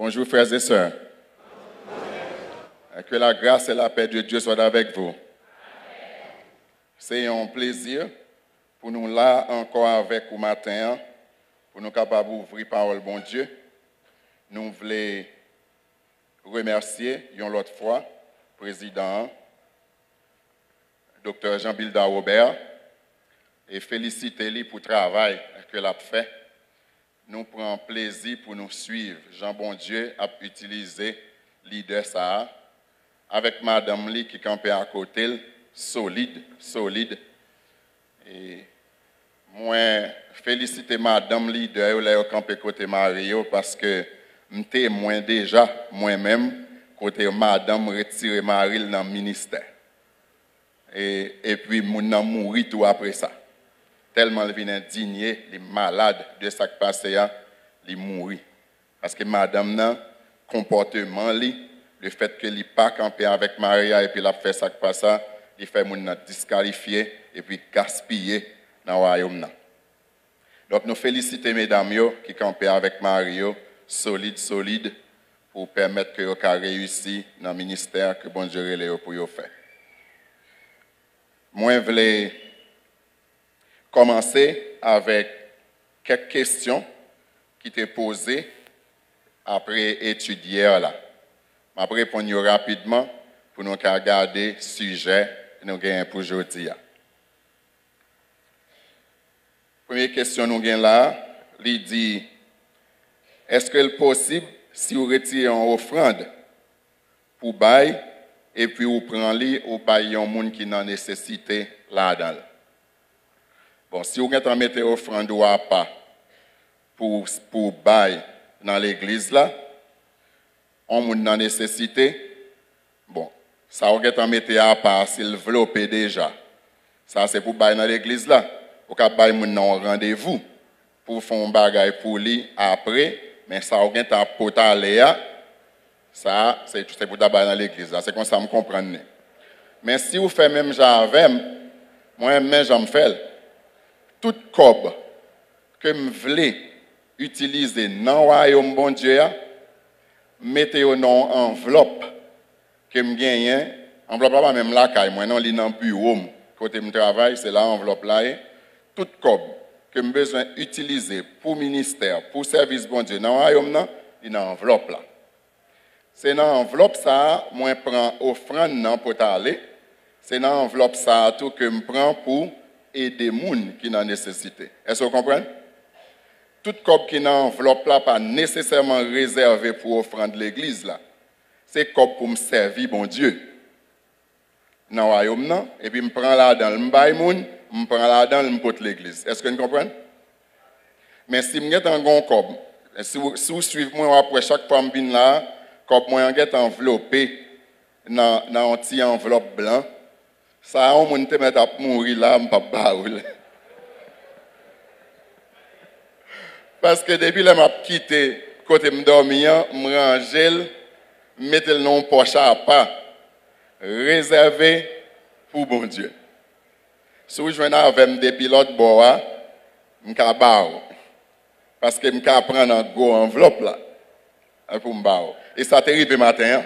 Bonjour frères et sœurs. Que la grâce et la paix de Dieu soient avec vous. C'est un plaisir pour nous là encore avec vous matin, pour nous capables d'ouvrir parole bon Dieu. Nous voulons remercier une autre fois le président, Dr. Jean-Bilda Robert, et féliciter lui pour le travail qu'il a fait. Nous prenons plaisir pour nous suivre. Jean Bon Dieu a utilisé leader ça avec Madame Lee qui campait à côté, solide. Et moi, féliciter Madame leader, elle a campé côté Mario parce que je témoin déjà, moi-même, côté Madame retiré Marie dans le ministère. Et puis, je suis mort tout après ça. Tellement il vient indigné, il est malade de ce qui passe, il mourit. Parce que madame, nan, comportement, le fait qu'il n'est pas campé avec Maria et puis il a fait ça qui passe, il fait moun disqualifier et puis gaspiller dans le royaume. Donc nous félicitons mesdames qui campent avec Mario, solide, pour permettre que vous réussissent dans le ministère que bon Dieu les pour vous faire. Moi, je voulais commencer avec quelques questions qui étaient posées après étudier là. Je vais répondre rapidement pour nous regarder le sujet que nous avons pour aujourd'hui. Première question que nous avons là, il dit, est-ce que c'est possible si vous retirez une offrande pour bail et puis vous prenez ou bail un monde qui n'a nécessité là-dedans? Bon, si vous mettez offrande ou pas pour bail dans l'église là, on monde dans nécessité, bon, ça vous mettez à part s'il enveloppe déjà. Ça c'est pour bail dans l'église là. Vous pouvez bail moun nan rendez-vous pour faire un bagage pour lui après, mais ça vous à potaler ça c'est pour bail dans l'église là, c'est comme ça me comprendre. Mais si vous faites même j'avais moi-même j'en fais tout cob que je voulais utiliser dans le royaume bon Dieu, mettez-le dans enveloppe que je gagne. Enveloppe pas même là, moi non, li dans le bureau. Côté mon travail, c'est là enveloppe là. Tout cob que je besoin utiliser pour ministère, pour service bon Dieu, dans le royaume, il dans enveloppe là. C'est dans enveloppe ça, moi je prends offrande pour aller. C'est dans enveloppe ça tout que je prends pour aider les gens qui ont nécessité. Est-ce que vous comprenez? Tout corps qui est dans l'enveloppe là, pas nécessairement réservé pour offrande de l'église là. C'est corps pour me servir bon Dieu. Dans le royaume, et puis je prends là dans le bail moun, je prends là dans le porte l'église. Est-ce que vous comprenez? Mais si je suis en bon corps, si vous suivez moi après chaque fois que je viens là, corps moi est enveloppé dans un petit enveloppe blanc. Ça, on m'a dit à mourir là, je ne peux pas. Parce que depuis que je quitté côté me dormir, je me range, je mets le nom poche à pas, réservé pour bon Dieu. Si je viens avec des pilotes bois, je peux pas. Parce que je peux prendre un gros enveloppe là, pour me barrer. Et ça t'arrive le matin.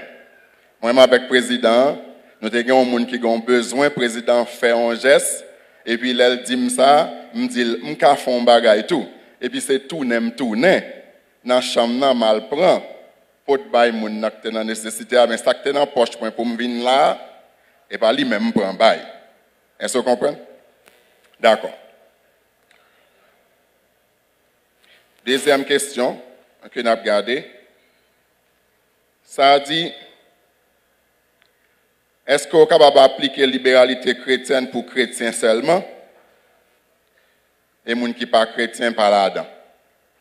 Moi, avec le président, nous avons des gens qui ont besoin, le président fait un geste, et puis il dit ça, il dit, je peux faire un bagage et tout. Et puis c'est tourner, dans la chambre, mal prend, pour te bailler mon acte dans nécessité, mais ça que dans la poche pour me venir là, et pas lui-même prend bail. Est-ce que vous comprenez? D'accord. Deuxième question que nous avons regardée, ça dit, est-ce qu'on est capable d'appliquer la libéralité chrétienne pour chrétiens seulement? Et les gens qui ne sont pas chrétiens par là-dedans.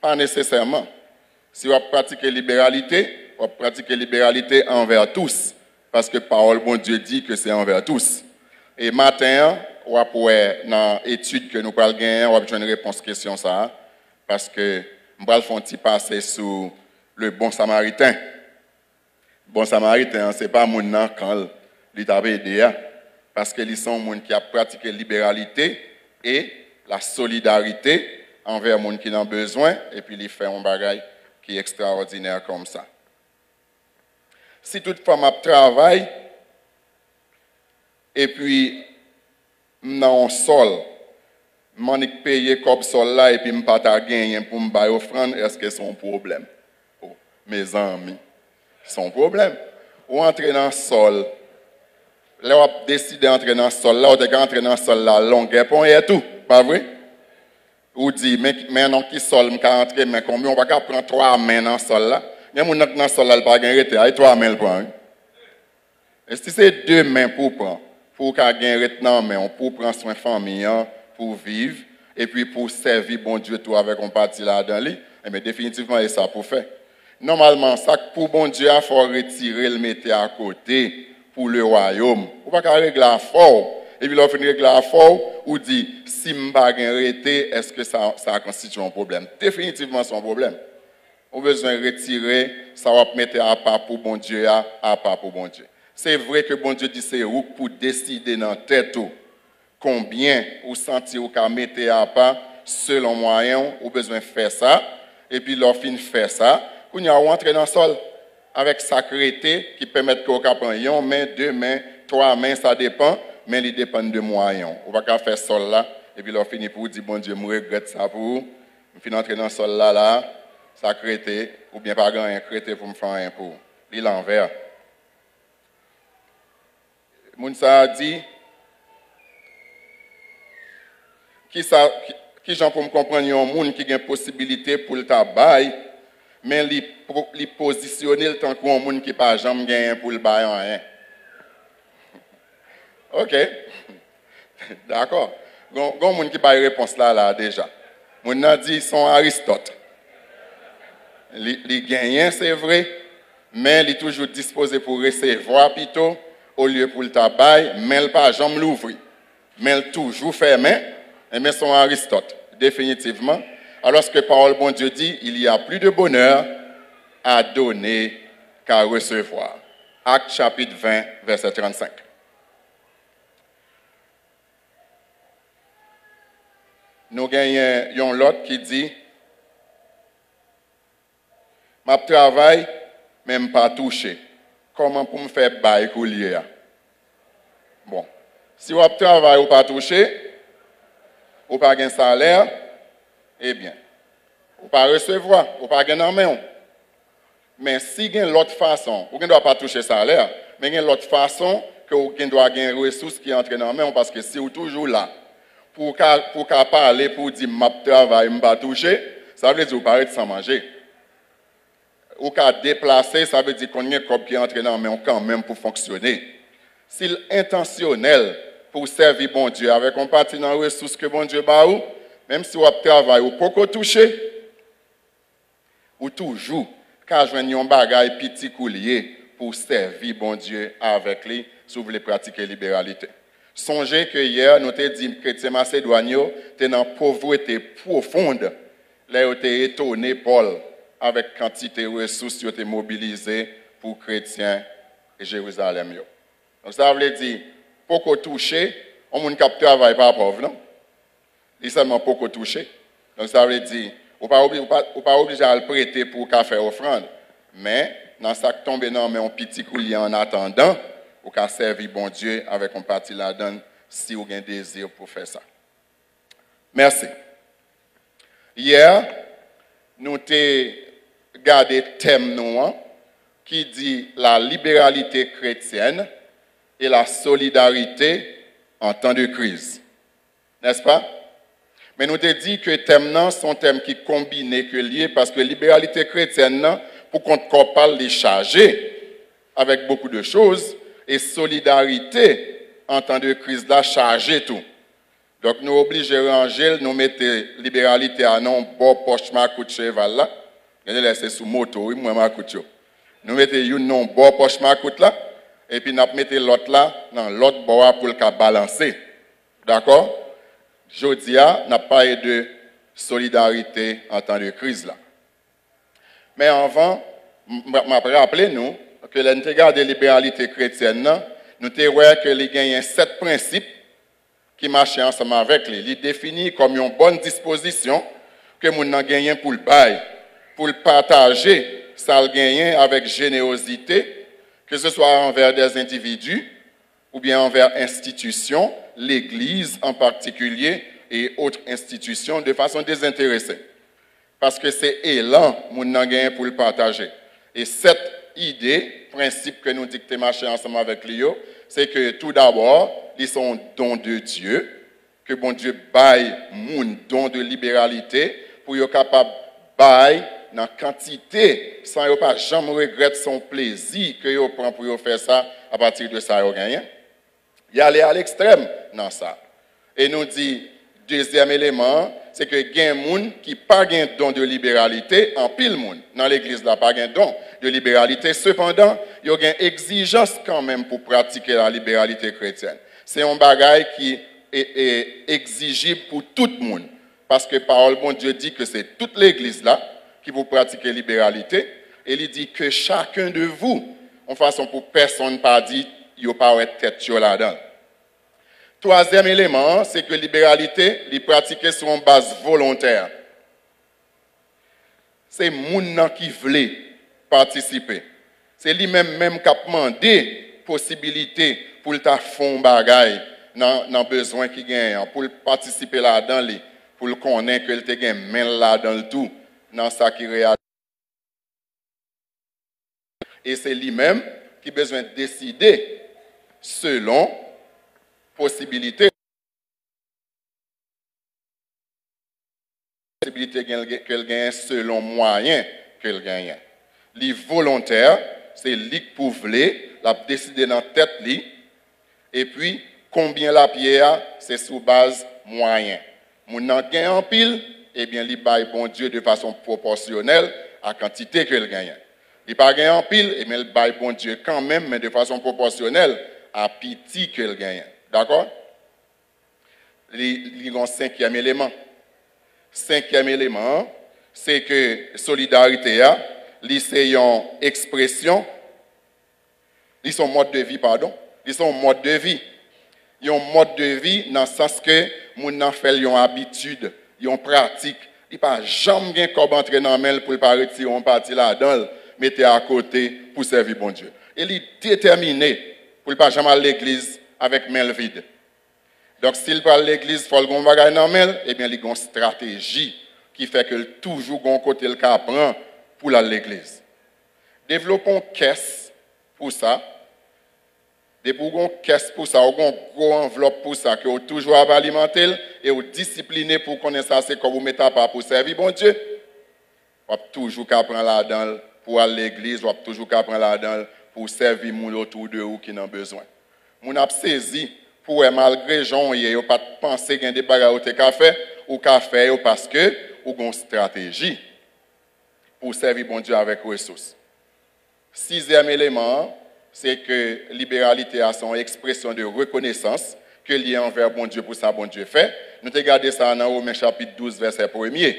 Pas nécessairement. Si vous pratiquez la libéralité, vous pratiquez la libéralité envers tous. Parce que la parole bon Dieu dit que c'est envers tous. Et matin, dans l'étude que nous allons gagner, on va avoir une réponse à cette question. Parce que nous allons faire un petit passer sur le bon samaritain. Le bon samaritain, ce n'est pas mon nom quand il t'a aidé. Parce qu'ils sont des gens qui ont pratiqué la libéralité et la solidarité envers les gens qui en ont besoin, et puis il fait un bagage qui est extraordinaire comme ça. Si toutefois je travaille, et puis, dans un sol, je paye comme sol là, et puis je ne pas gagner pour me faire offrande, est-ce que c'est un problème? Oh, mes amis, c'est un problème. Ou entrer dans le sol, là, on a décidé d'entrer dans le sol, là, on a entrer dans le sol, là, longueur, pour et tout, pas vrai? Ou dit, mais non, qui sol, je entrer, mais combien, on va prendre 3 mains dans le sol là. Il y a des gens dans le sol là, il pas gagner, 3 mains le prendre. Et si c'est 2 mains pour prendre, pour gagner retenant main, pour prendre soin de famille, pour vivre, et puis pour servir bon Dieu tout avec un parti là dans lui, mais définitivement, c'est ça pour faire. Normalement, ça pour bon Dieu, il faut retirer le mettre à côté pour le royaume. On va pas régler à fort. Et puis, lorsqu'on règle à fort, on dit, si je ne pas arrêter, est-ce que ça constitue un problème? Définitivement, c'est un problème. On a besoin de retirer, ça va mettre à part pour bon Dieu, à part pour bon Dieu. C'est vrai que bon Dieu dit, c'est vous pour décider dans la tête combien vous sentez ou qu'à mettre à part selon moyen, vous besoin de faire ça. Et puis, lorsqu'on fait ça, on a rentré dans le sol avec sacralité qui permet qu'on prenne une main, 2 mains, 3 mains, ça dépend, mais il dépend de moyens. On va pas faire sol là, et puis là, on finit pour dire, bon Dieu, je regrette ça pour vous. Je finis d'entrer dans le sol là, sacralité, ou bien pas grand crété pour me faire un pour. L'île l'envers. Mounsa a dit, qui j'en pour me comprendre, il y a un monde qui a une possibilité pour le tabac, mais il positionne tant qu'un monde qui n'a pas jamais gagné pour le bail rien. OK. D'accord. Il y a un monde qui n'a pas réponse là déjà. Mon a dit, ils sont Aristote. Il gagne, c'est vrai, mais il est toujours disposé pour recevoir plutôt, au lieu pour le tabac, mais il n'a pas jamais l'ouvrir. Mais il toujours fermé, mais sont Aristote, définitivement. Alors que parole bon Dieu dit, il y a plus de bonheur à donner qu'à recevoir. Acte chapitre 20, verset 35. Nous gagnons l'autre qui dit, ma travail, même pas touché. Comment pour me faire bail coulier? Bon, si vous travaillez ou pas touché, ou pas gagner salaire, eh bien, ou pas recevoir, ou pas gagner en main. Mais si vous avez l'autre façon, vous ne doit pas toucher salaire, mais il y a l'autre façon que vous doit gagner ressources qui entrent dans la main, parce que si vous êtes toujours là, pour parler, pour dire ma travail, je ne pas toucher, ça veut dire que vous parlez sans manger. Ou qu'à déplacer, ça veut dire qu'on y a un corps qui entre dans la main quand même pour fonctionner. S'il est intentionnel pour servir bon Dieu, avec un parti dans les ressources que bon Dieu bat, même si vous travaillez, vous ne pouvez pas toucher, ou toujours, quand je viens un bagage petit coulier pour servir bon Dieu avec lui, si vous voulez pratiquer libéralité. Songez que hier, nous avons dit que les chrétiens macédoniens étaient dans une pauvreté profonde. Là, ils étaient étonnés, Paul, avec quantité de ressources qui ont été mobilisées pour les chrétiens et Jérusalem. Donc, ça veut dire, pour qu'on touche, on ne travaille pas pauvre, non? Il seulement pour qu'on touche. Donc, ça veut dire, on n'est pas obligé à le prêter pour faire offrande. Mais, dans ça qui tombe dans un petit coulier en attendant, ou qu'à servir bon Dieu avec un parti là-dedans, si vous avez un désir pour faire ça. Merci. Hier, nous avons gardé le thème qui dit la libéralité chrétienne et la solidarité en temps de crise. N'est-ce pas? Mais nous avons dit que les thèmes sont thèmes qui combinés, que liés, parce que la libéralité chrétienne, pour qu'on parle les charger avec beaucoup de choses, et solidarité en temps de crise, là, charger tout. Donc, nous obligons de ranger, nous mettons libéralité à non, bon poche, ma coup de cheval là. Vous laissez sous moto, oui, moi, ma coup de nous mettons une non, bon poche, ma coup là, et puis nous mettons l'autre là, dans l'autre bois pour le cas balancer. D'accord? Jodia n'a pas de solidarité en temps de crise là. Mais avant, je rappelle nous que l'intégration de la libéralité chrétienne, nous avons que les gagnent 7 principes qui marchent ensemble avec lui. Il définit comme une bonne disposition que nous avons gagné pour le bail, pour le partager, ça le gagner avec générosité, que ce soit envers des individus ou bien envers institutions, l'Église en particulier et autres institutions de façon désintéressée. Parce que c'est élan mon gain pour le partager. Et cette idée, principe que nous dictons marcher ensemble avec Léo, c'est que tout d'abord, ils sont dons de Dieu, que bon Dieu baille mon don de libéralité pour être capable de bailler dans quantité sans ne pas jamais regretter son plaisir que vous prend pour faire ça à partir de ça vous gagnez. Il y a aller à l'extrême dans ça. Et nous dit deuxième élément, c'est que il y a des gens qui pas de don de libéralité en pile monde dans l'église là pas de don de libéralité cependant, il y a une exigence quand même pour pratiquer la libéralité chrétienne. C'est un bagage qui est exigible pour tout le monde parce que parole bon Dieu dit que c'est toute l'église là qui vous pratiquer la libéralité. Et il dit que chacun de vous, en façon pour personne pas dit, il n'y a pas de tête là-dedans. Troisième élément, c'est que la libéralité, est pratiquée sur une base volontaire. C'est les gens qui veulent participer. C'est lui-même qui a demandé possibilité pour le faire un bagage dans le besoin qu'il gagne, pour participer là-dedans, pour le connaître que il gagne main là-dedans le tout. Dans ça qui réalise. Et c'est lui-même qui a besoin de décider selon possibilité qu'elle gagne selon moyen qu'elle gagne. Les volontaires, c'est lui qui peut la décider dans la tête li, et puis combien la pierre, c'est sous base moyen. Mon gagne en pile. Eh bien, il baille bon Dieu de façon proportionnelle à la quantité qu'il gagne. Il pas gagne en pile, et bien il baille bon Dieu quand même, mais de façon proportionnelle à petit qu'il gagne. D'accord? Il y a un cinquième élément. Cinquième élément, c'est que solidarité, c'est une expression, ils sont mode de vie, pardon. Ils sont mode de vie. Ils ont mode de vie dans le sens que nous avons fait une habitude. Ils pratique, il pas jamais comme entrer dans mail pour pas retirer on parti là-dedans, mettez à côté pour servir bon Dieu. Il est déterminé pour pas jamais à l'église avec mail vide. Donc s'il va à l'église, il faut le bagage dans mail, eh bien il y a une stratégie qui fait que toujours un côté le cas prend pour l'église. Développons une caisse pour ça. Développons une caisse pour ça, une grosse enveloppe pour ça, que vous toujours alimenter et vous discipliner pour connaître ça, c'est comme vous mettez pas pour servir bon Dieu. Vous avez toujours qu'à prendre là-dedans pour aller à l'église, vous avez toujours qu'à prendre là-dedans pour servir les gens autour de vous qui en ont besoin. Vous avez saisi pour malgré gens, vous n'avez pas pensé qu'il y a des bagages qu'à faire ou qu'à faire parce que vous avez une stratégie pour servir bon Dieu avec ressources. Sixième élément, c'est que libéralité a son expression de reconnaissance que lié envers bon Dieu pour ça bon Dieu fait. Nous te regardé ça dans Romains chapitre 12 verset 1er.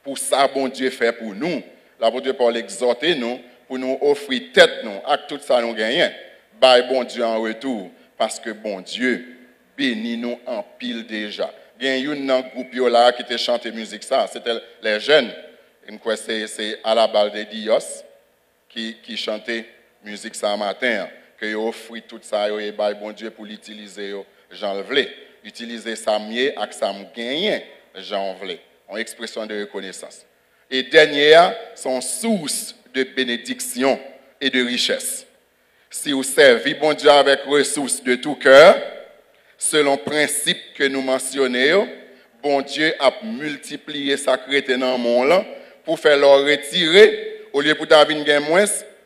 Pour ça bon Dieu fait pour nous. La bon Dieu pour l'exhorter nous pour nous offrir tête nous à tout ça nous gagnons. Bye bon Dieu en retour parce que bon Dieu bénit nous en pile déjà. Il y a un groupe là qui te chanté musique ça, c'était les jeunes. C'est à la balle de Dios qui chantait musique ça matin que yo offri tout ça yo et bail bon Dieu pour l'utiliser yo j'en vle utiliser ça mieux avec ça me gagner j'en vle en expression de reconnaissance et dernière sont source de bénédiction et de richesse si vous servez bon Dieu avec ressources de tout cœur selon principe que nous mentionnons bon Dieu a multiplié sa crété dans le monde pour faire leur retirer au lieu pour d'avoir une gain moins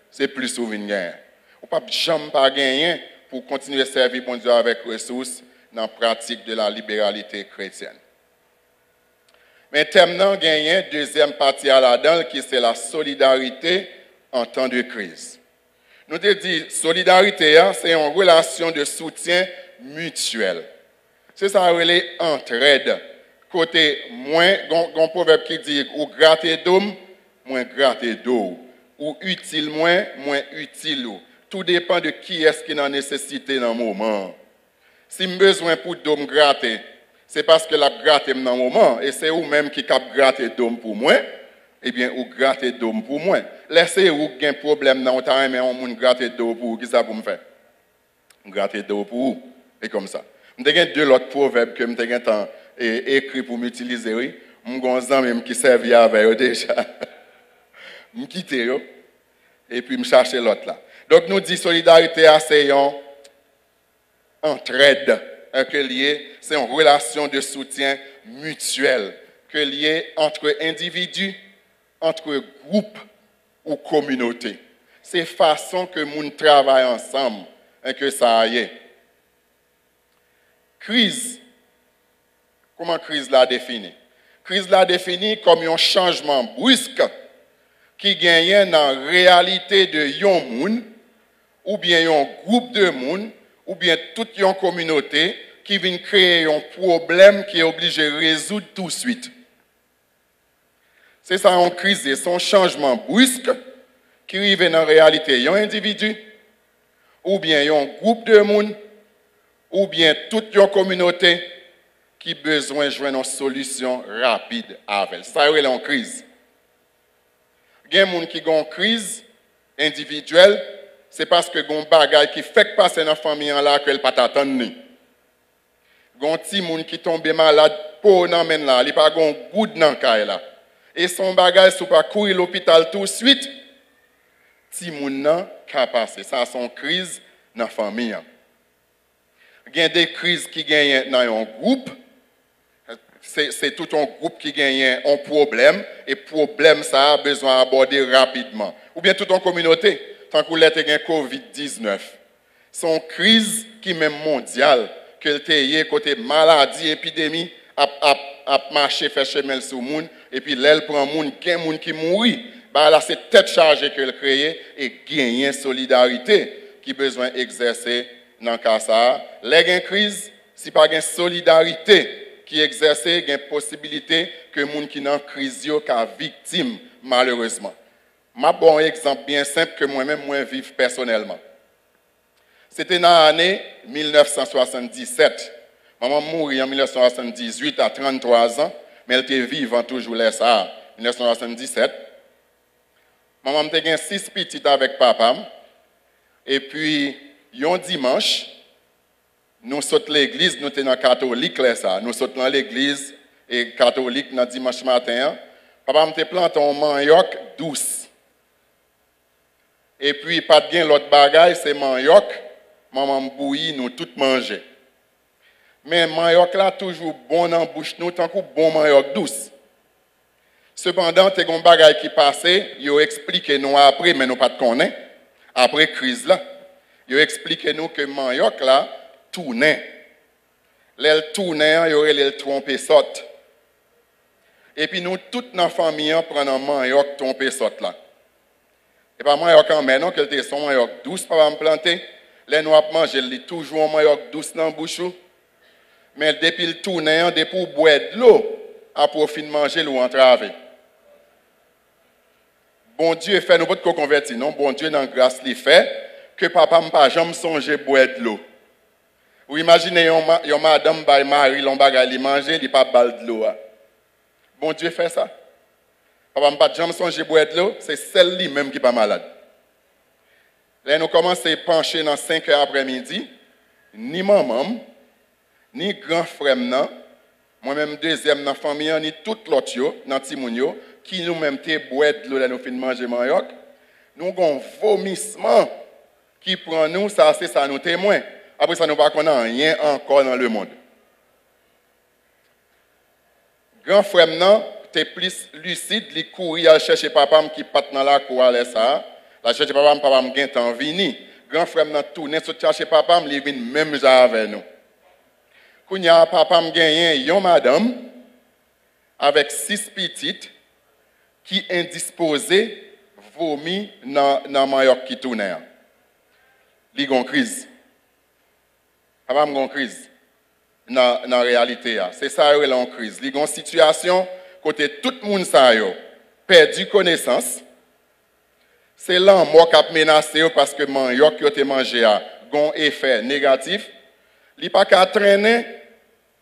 c'est plus souvent gain. On ne peut jamais pas gagner pour continuer à servir bon Dieu avec ressources dans la pratique de la libéralité chrétienne. Mais terminant gagner deuxième partie à la dedans qui c'est la solidarité en temps de crise. Nous te dit solidarité c'est une relation de soutien mutuel. C'est ça relé entraide. Côté moins un proverbe qui dit ou gratter d'homme moins gratter d'eau. Ou utile moins utile. Tout dépend de qui est-ce qui en nécessité dans le moment. Si j'ai besoin pour d'homme gratter, c'est parce que la gratte dans le moment, et c'est vous-même qui cap gratter d'homme pour moi, eh bien, ou gratter d'homme pour moi. laissez ou un problème dans le temps, mais on moun gratter d'eau pour vous. Qui ça pour me faire? Gratter d'eau pour vous. Et comme ça. J'ai deux autres proverbes que j'ai écrit pour m'utiliser. Oui. M'gonzan même qui servait avec eux déjà. M'quitter yo. Et puis me chercher l'autre là. Donc nous dit solidarité c'est une entraide que lié, c'est une relation de soutien mutuel que lié entre individus, entre groupes ou communautés. C'est façon que nous travaillons ensemble et que ça y est. Crise. Comment crise la définit? Crise la définit comme un changement brusque qui gagne dans la réalité de yon moun, ou bien un groupe de moun, ou bien toute une communauté qui vient créer un problème qui est obligé de résoudre tout de suite. C'est ça une crise, c'est un changement brusque qui arrive dans la réalité d'un individu, ou bien un groupe de moun, ou bien toute une communauté qui a besoin de jouer une solution rapide avec. Ça, c'est une crise. Il y a des gens qui ont une crise individuelle, c'est parce que gon bagay qui fait passer dans la famille là que elle pas t'attendre. Gon ti moun qui tombe malade pour nan men là, il pas gon goud nan kay là. Et son bagay sou pas courir l'hôpital tout de suite. Ti moun nan ka passer, ça son crise dans la famille. Il y a des crises qui gagnent dans un groupe. C'est tout un groupe qui gagne un problème et problème ça a besoin d'aborder rapidement. Ou bien toute une communauté, tant que l'être gagne COVID-19. C'est une crise qui est même mondiale, que le côté maladie, épidémie, a marché, fait chemin sur le monde, et puis l'aile prend le monde, il y a un monde qui mourit. Bah là, c'est tête chargée que le créer et gagner solidarité qui besoin d'exercer dans le cas ça. Les gagne crise, si pas gagne solidarité, qui exerce une possibilité que les gens qui sont en crise soient victimes, malheureusement. Je vais un exemple bien simple que moi-même, je vis personnellement. C'était dans l'année 1977. Maman mourit en 1978 à 33 ans, mais elle était vivante toujours là, ça, 1977. Maman avait 6 petites avec papa. Et puis, un dimanche, nous sommes à l'église, nous sommes dans catholique là ça. Nous sommes dans l'église et catholique dans dimanche matin. Papa m'a planté un manioc douce. Et puis pas de gain l'autre bagaille, c'est manioc. Maman bouilli, nous tout manger. Mais manioc là toujours bon dans bouche nous tant que bon manioc douce. Cependant, t'es un bagaille qui passait, yo expliqué nous après mais nous pas de connaît après crise là. Yo expliqué nous que manioc là tournait. L'aile tournait, il y aurait l'aile trompé saute. Et puis nous, toute notre famille, prenons un manioc trompé saute là. Et pas manioc en main, non, qu'elle était son manioc douce, pas me planter. Les nous avons mangé, il toujours un manioc douce dans la bouche. Mais depuis le tournait, depuis pour boire de l'eau, à profit de manger l'eau entravé. Bon Dieu fait, nous pas de convertir, non? Bon Dieu, dans la grâce, il fait que papa ne pas jamais songer boire de l'eau. Vous imaginez, yon madame bay mari, l'on bagay li manger, li pa bal de l'eau. Bon Dieu fait ça. Papa m'a pas jamais songé boire de l'eau, c'est celle-là même qui pas malade. Là, nous commençons à pencher dans 5 heures après-midi. Ni maman, ni grand frère, moi-même deuxième dans la famille, ni tout l'autre, dans Timounio, qui nous-mêmes te boire de l'eau, là, nous finissons manger manioc. Nous avons un vomissement qui prend nous, ça c'est ça nous témoins. Après ça, nous ne connaissons rien encore dans le monde. Grand frère, tu es plus lucide, il courir à chercher papa qui pat dans la cour à ça. La chercher papa me gagne temps vini. Grand frère, tourner sur chercher papa, il vient même avec nous. Quand y a papa me gagne une madame avec 6 petites qui indisposées vomi dans manioc qui tourne. Il y a une crise. Papa m'a une crise dans la réalité. C'est ça qui est en crise. Il y a une situation côté tout le monde a perdu connaissance. C'est là moi qui a menacé parce que manioc qui a mangé a un effet négatif. Il n'y a pas qu'à traîner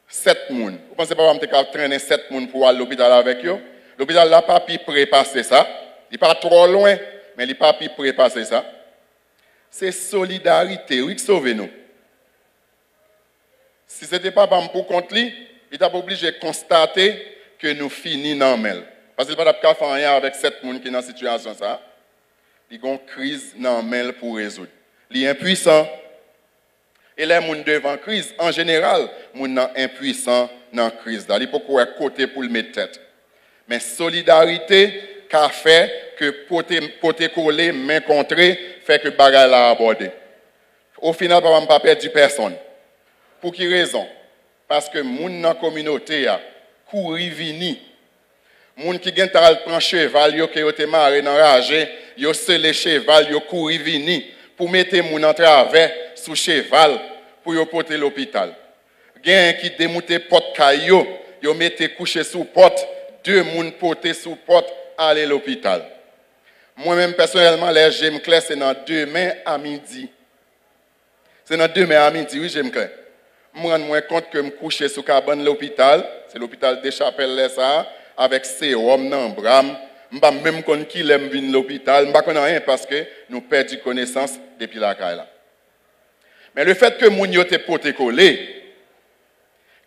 7 personnes. Vous pensez pas que je traîner 7 personnes pour aller à l'hôpital avec eux? L'hôpital n'a pas pu prépasser ça. Il n'est pas trop loin. mais il n'est pas plus prépasser ça. C'est solidarité, oui, qui sauve nous. Si ce n'était pas pour compte lui, il t'a obligé de constater que nous finissons dans le parce qu'il n'y a pas de faire rien avec cette personne qui est dans cette situation. Ça. Il y a une crise dans le pour résoudre. Il est impuissant. Et les gens devant la crise, en général, les gens sont impuissants dans la crise. Il faut qu'on ait côté pour le mettre tête. Mais solidarité, qu'a fait que poter coller, main contrée, fait que bagaille l'a abordé. Au final, on ne pas perdu personne. Pour quelle raison? Parce que les gens dans la communauté courir vini. Les gens qui ont pris cheval, qui ont été marrés dans rage, ils ont scellé cheval, ils ont couru vini pour mettre les gens en travers sous cheval pour les porter l'hôpital. Il y a qui démonté porte caillou, ils ont mis couché sous porte, deux gens portés sous porte aller à l'hôpital. Moi-même, personnellement, les j'aime clair, c'est dans demain à midi. C'est dans demain à midi, oui, j'aime clair. Je me rends compte que je me couche sous cabane de l'hôpital, c'est l'hôpital des Chapelles, ça, avec sérum, dans bram. Je ne sais même pas qui l'aime venir l'hôpital, je ne sais rien parce que nous perdons connaissance depuis la caille. Mais le fait que les gens aient porté collé,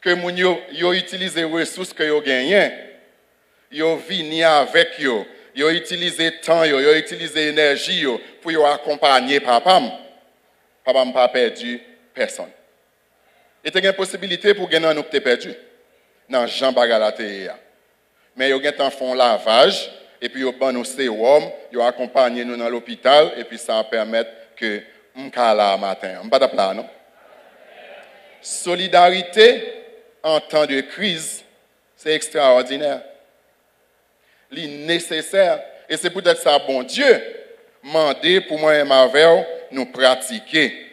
que les gens aient utilisé les ressources que ont gagnées, ils ont venu avec eux, ils ont utilisé le temps, ils ont utilisé l'énergie pour accompagner papa. Papa n'a pas perdu personne. Et il y a une possibilité pour gagner nous perdu dans Jean Bagalaté. Mais ils ont fait un lavage, et puis ils ont nos sérum, ils ont accompagné nous dans l'hôpital, et puis ça permet que nous sommes là matin. On ne pas de plan, non? Solidarité en temps de crise, c'est extraordinaire. C'est nécessaire. Et c'est peut-être ça, bon Dieu, demander pour moi et ma veuve, nous pratiquer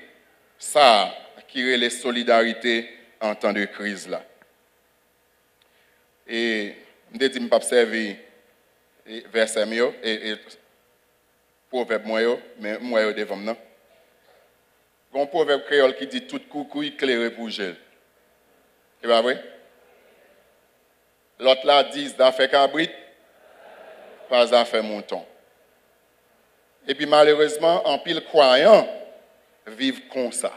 ça, qui est la solidarité en temps de crise là. Et je ne dis pas observer verset mieux et proverbe moi, mais moi devant moi. Il y a un proverbe créole qui dit tout coucou éclairé pour gel. C'est pas vrai? L'autre là dit d'affaire cabrit, pas d'affaire mouton. Et puis malheureusement, en pile croyants vivent comme ça.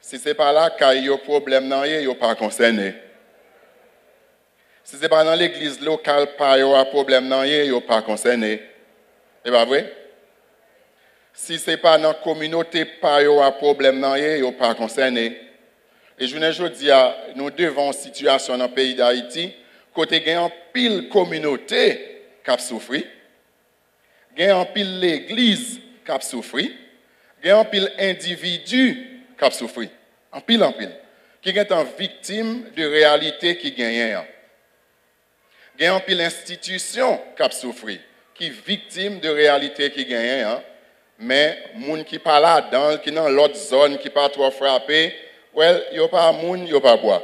Si ce n'est pas là qu'il y a un problème, ils ne sont pas concernés. Si ce n'est pas dans l'église locale qu'il y a un problème, ils ne sont pas concernés. C'est pas vrai? Si ce n'est pas dans la communauté qu'il y a un problème, ils ne sont pas concernés. Et je ne dis pas, nous devons une situation dans le pays d'Haïti, côté il y a une pile communauté qui a souffert, il y a une pile l'église qui a souffert, il y a une pile individu qui a souffert, en pile, qui est en victime de réalité qui gagne. Il y a une pile institution qui a souffert, qui est victime de réalité qui gagne. Mais les gens qui ne sont pas là-dedans, qui sont dans l'autre zone, qui ne sont pas trop frappés, il n'y a pas de monde, il n'y a pas de bois.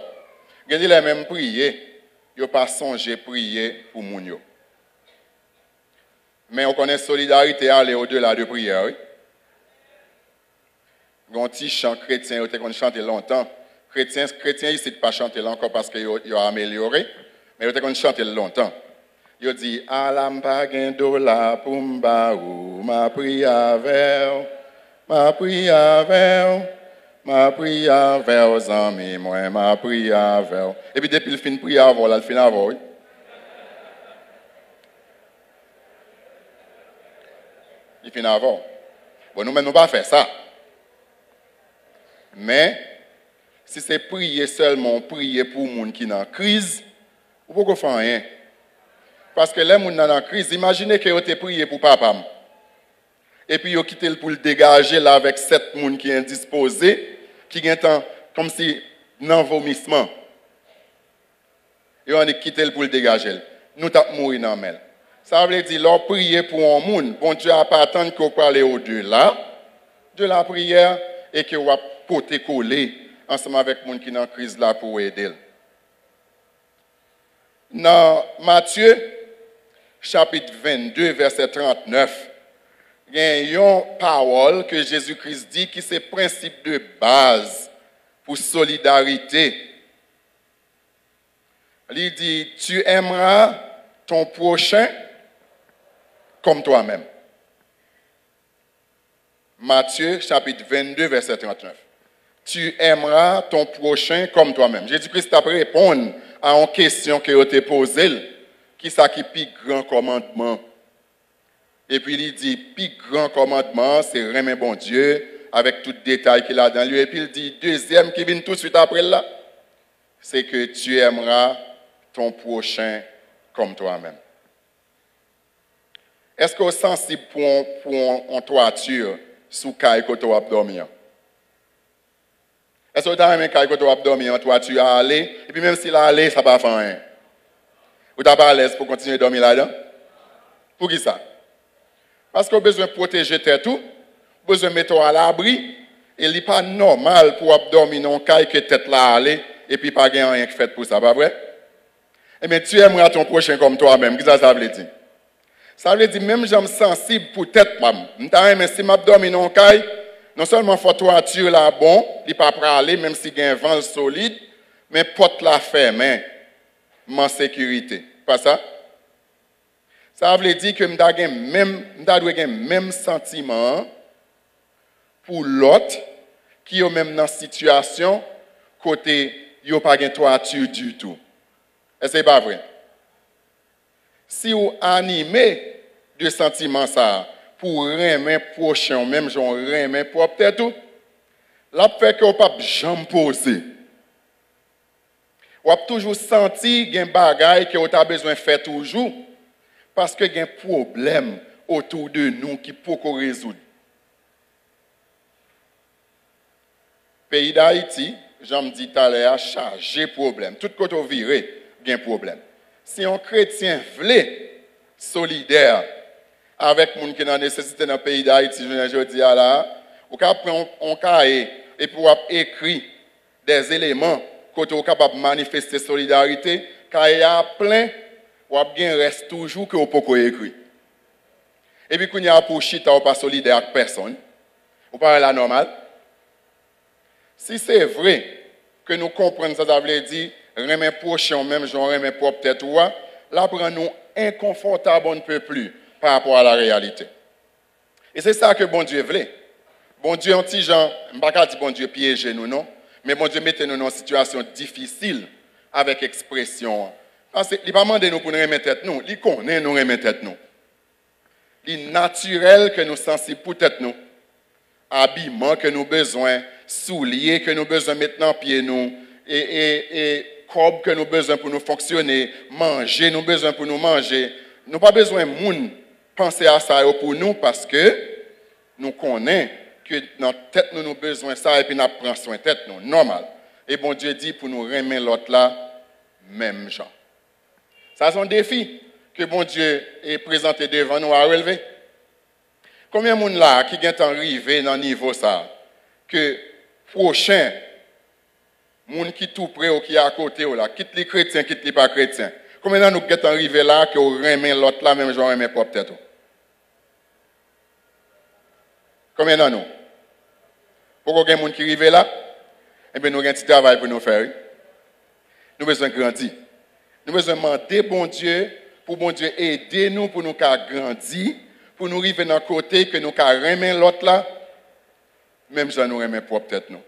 Il y a les mêmes prier, il n'y a pas songé prier pour les gens. Mais on connaît solidarité aller au-delà de prière. Oui? Il y a un petit chant chrétien qui a chanté longtemps. Chrétien ici ne pas chanter encore parce qu'il a amélioré, mais il a chanté longtemps. Il dit Alamba gen dollar pour m'baou, ma prière vers, ma prière vers, ma prière vers aux amis, moi ma prière vers. Et puis depuis le fin de prière avant, là, le fin avant, oui. Il fin avant. Bon, nous-mêmes, nous ne pas faire ça. Mais, si c'est prier seulement, prier pour les gens qui sont en crise, vous ne pouvez pas faire rien. Parce que les gens qui sont en crise, imaginez que vous avez prié pour papa. Et puis, vous avez quitté pour le dégager là avec 7 personnes qui sont indisposés, qui sont comme si dans vomissement. Et on a quitté pour le dégager. Nous avons mouru dans le mel. Ça veut dire, leur prier pour un monde, bon Dieu n'a pas attendre qu'on parle au-delà de la prière et que vous pouvez coller ensemble avec les gens qui sont en crise là pour aider. Dans Matthieu, chapitre 22, verset 39, il y a une parole que Jésus-Christ dit qui c'est le principe de base pour solidarité. Il dit, tu aimeras ton prochain comme toi-même. Matthieu chapitre 22, verset 39. Tu aimeras ton prochain comme toi-même. Jésus-Christ a répondu à une question que vous avez posée. Qui est qui plus grand commandement? Et puis il dit, plus grand commandement, c'est aimer bon Dieu, avec tout détail qu'il a dans lui. Et puis il dit, deuxième qui vient tout de suite après là, c'est que tu aimeras ton prochain comme toi-même. Est-ce que vous êtes sensible pour une toiture sous caille que tu as dormir? Est-ce que vous avez un caille que tu as dormir en toiture à aller? Et puis même s'il a allé, ça ne va pas faire rien. Vous n'êtes pas à l'aise pour continuer à dormir là-dedans? Pour qui ça? Parce que vous avez besoin de protéger tout, vous avez besoin de mettre à l'abri, et il n'est pas normal pour dormir dans un caille que tête là aller, et puis pas gagner rien fait pour ça, pas vrai? Eh bien, tu aimeras ton prochain comme toi-même. Qu'est-ce que ça veut dire? Ça veut dire, même j'aime sensible pour tête, mais si je dormir dans un caille, non seulement faut toiture là bon, il n'est pas prêt à aller, même s'il y a un vent solide, mais porte la ferme, en sécurité. Pas ça? Ça veut dire que je dois avoir le même sentiment pour l'autre qui est même dans la situation côté il n'y a pas de toiture du tout. Est-ce que ce n'est pas vrai? Si vous animez de sentiments ça pour aimer prochain, même genre aimer propre tout, là fait que vous pas jamais poser. Vous avez toujours senti qu'il y a un bagage que vous avez besoin de faire toujours parce qu'il y a un problème autour de nous qui peut résoudre. Pays d'Haïti, j'en dis tout à l'heure, chargé problème. Tout côté viré, il y a un problème. Si un chrétien veut solidaire avec les gens qui ont nécessité dans le pays d'Haïti, je dis à là, vous pouvez prendre un cahier et pour écrire des éléments côté vous capable de manifester solidarité, car il y a plein, ou bien reste toujours que vous pouvez écrire. Et puis quand il y a pour chita, vous pas solidaire avec personne, vous parlez la normale. Si c'est vrai que nous comprenons ça, ça veut dire remet prochain, même genre remet propre tête, là prend nous inconfortable un peu plus par rapport à la réalité. Et c'est ça que bon Dieu voulait. Bon Dieu, un petit genre, je ne vais pas dire bon Dieu piéger nous, non? Mais bon Dieu mettez-nous dans une situation difficile avec expression. Parce qu'il ne va pas demander nous pour nous remettre tête nous. Il connaît nous remettre tête nous. Il est naturel que nous sensibles pour tête nous. Habillement que nous besoin, souliers que nous besoin maintenant pied nous et corps que nous besoin pour nous fonctionner, manger nous besoin pour nous manger. Nous pas besoin de monde penser à ça pour nous parce que nous connaissons que dans notre tête nous avons besoin de ça et puis nous prenons soin de tête nous normal. Et bon Dieu dit pour nous remettre l'autre là même genre. Ça c'est un défi que bon Dieu est présenté devant nous à relever. Combien de monde là qui est arrivé dans le niveau ça que prochain monde qui tout près ou qui est à côté ou là quitte les chrétiens quitte les pas chrétiens. Combien de nous sommes arrivés là que vous remet l'autre là même genre remet propre tête. Combien de nous? Pourquoi il y a des gens qui arrivent là? Eh bien, nous avons un petit travail pour nous faire. Nous avons besoin de grandir. Nous avons besoin de demander bon Dieu, pour bon Dieu aider nous pour nous grandir, pour nous arriver dans le côté que nous remet l'autre là, même si nous remet propre tête nous.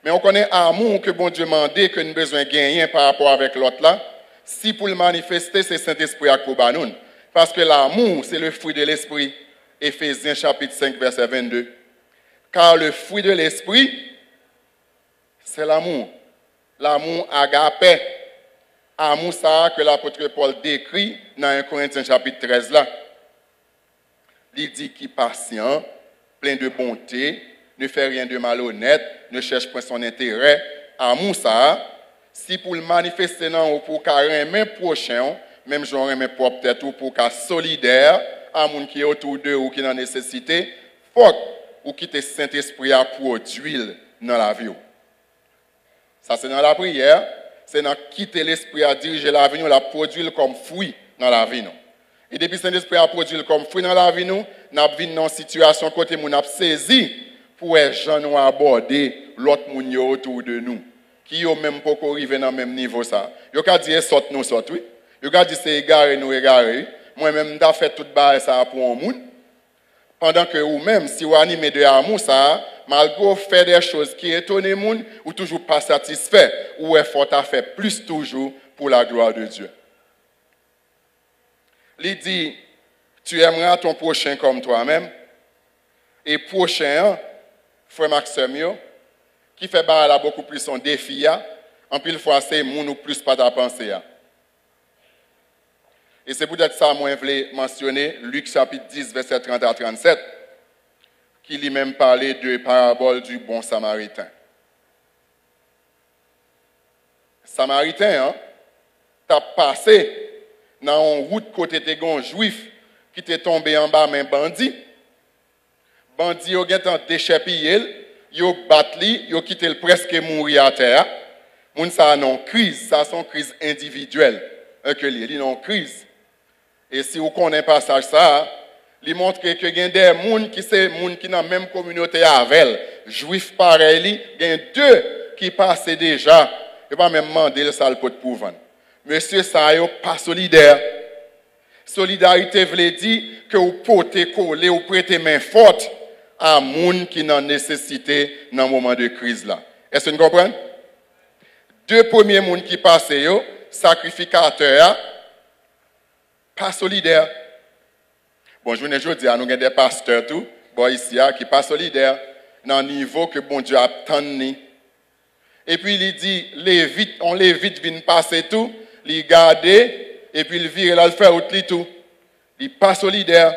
Mais on connaît l'amour que bon Dieu m'a demandé que nous avons besoin de gagner par rapport avec l'autre là. Si pour le manifester, c'est Saint-Esprit à nous. Parce que l'amour, c'est le fruit de l'Esprit. Éphésiens chapitre 5, verset 22. Car le fruit de l'Esprit, c'est l'amour. L'amour agapé. Amour ça que l'apôtre Paul décrit dans 1 Corinthiens chapitre 13 là. Il dit qu'il est patient, plein de bonté, ne fait rien de malhonnête, ne cherche pas son intérêt. Amour ça, si pour le manifester non pour qu'un même prochain, même genre un propre tête ou pour qu'un solidaire, à monde qui est autour d'eux ou qui est en nécessité, faut ou quitter Saint-Esprit à produire dans la vie. Ça c'est dans la prière, c'est dans quitter l'esprit à diriger la vie, la produire comme fruit dans la vie. Et depuis Saint-Esprit a produit comme fruit dans la vie, nous avons vu dans une situation côté nous avons saisi pour nous aborder l'autre monde autour de nous, qui ont même pas arrivé dans le même niveau ça. Yo ka dire saute nous saute oui. Yo ka dire c'est égaré nous égaré. moi-même, je fait tout ça pour un monde. Pendant que vous-même, si vous animez de amour, ça, malgré faire des choses qui étonnent les gens, ou toujours pas satisfait, ou effort à faire plus toujours pour la gloire de Dieu. Il dit, tu aimeras ton prochain comme toi-même. Et prochain, frère Maxime, qui fait là beaucoup plus son défi, en plus fois c'est mon ou plus pas ta pensée. Et c'est peut-être ça que moi je voulais mentionner, Luc chapitre 10, verset 30 à 37, qui lui-même parlait de parabole du bon samaritain. Samaritain, t'as passé dans une route côté de gon juif qui t'est tombé en bas mais bandit. Bandit yo gen déchapillé, yo batli, yo quitté le presque mourir à terre. Moun ça non crise, ça son crise individuelle. Que li non crise. Et si vous connaissez pas ça, il montre que il y a des gens qui sont dans la même communauté avec juifs pareil, il y a deux qui passent déjà, et pas même demander ça pour vendre. Monsieur ça n'est pas solidaire. Solidarité veut dire que vous pouvez coller ou prêter main forte à gens qui ont nécessité dans le moment de crise là. Est-ce que vous comprenez? Deux premiers gens qui passent, sacrificateurs, pas solidaires. Bon, je vous dis, nous avons des pasteurs tout, bon, ici, qui pas solidaires, dans le niveau que bon Dieu a tendu. Et puis il dit, on les vite vient passer tout, il garde, et puis il vire là, il fait autre tout. Il n'est pas solidaire.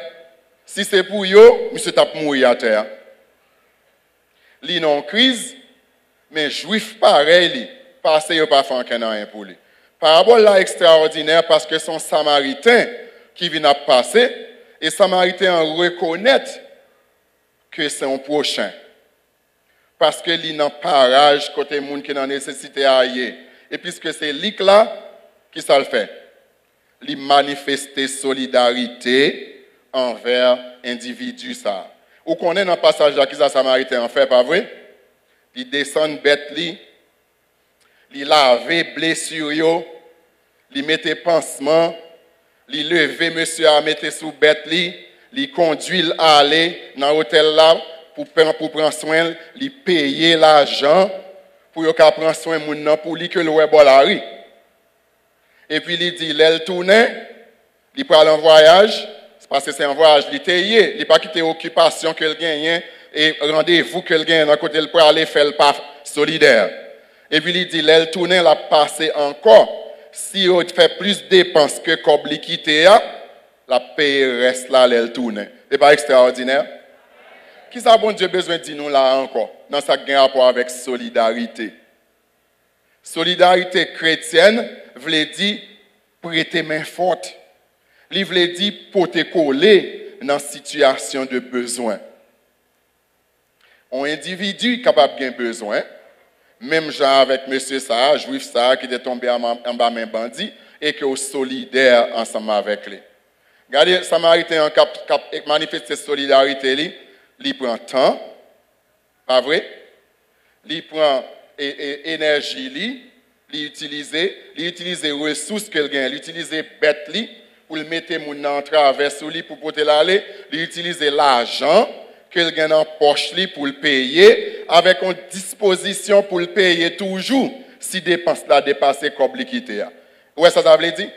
Si c'est pour eux, monsieur tape mourir à terre. Il est en crise, mais juif pareil, parce qu'il n'y a pas fait rien pour lui. Parabole là extraordinaire parce que son samaritain qui vient de passer, et samaritain reconnaît que c'est un prochain. Parce que il n'a pas rage côté monde qui n'a nécessité à y. Et puisque c'est lui là qui ça le fait. Il manifeste solidarité envers l'individu ça. Ou qu'on est dans le passage là qui ça samaritain en fait pas vrai? Il descend bête li, il lave blessure yo, il mette pansement, il lever monsieur à mettre sous bête li, il conduit à aller dans l'hôtel là pour prendre soin, il payer l'argent pour prendre soin moun nan pour lui que le web la rue. Et puis il dit l'elle tourne, il prend un voyage, parce que c'est un voyage il était il pas quitter occupation que le gagne et rendez-vous que le gagne dans côté pour aller faire le pas solidaire. Et puis il dit l'elle tourne la passer encore. Si on fait plus de dépenses que comme liquidité, la paye reste là, elle tourne. C'est pas extraordinaire? Qui ça bon Dieu besoin de dire nous là encore? Dans ça qui a rapport avec solidarité. Solidarité chrétienne veut dire prêter main forte. Il veut dire porter coller dans situation de besoin. Un individu capable de besoin, même genre avec monsieur ça, juif ça, qui était tombé en bas main bandit, et qui est solidaire ensemble avec lui. Regardez, Samaritain en manifeste cette solidarité, il prend temps, pas vrai? Il prend énergie, il utilise les ressources qu'il gagne, il utilise bête pour le mettre en travers sous lui pour porter l'aller, il utilise l'argent qu'il gagne en poche pour le payer, avec une disposition pour le payer toujours, si dépense la dépasse comme l'équité. Ouais, ça veut dire?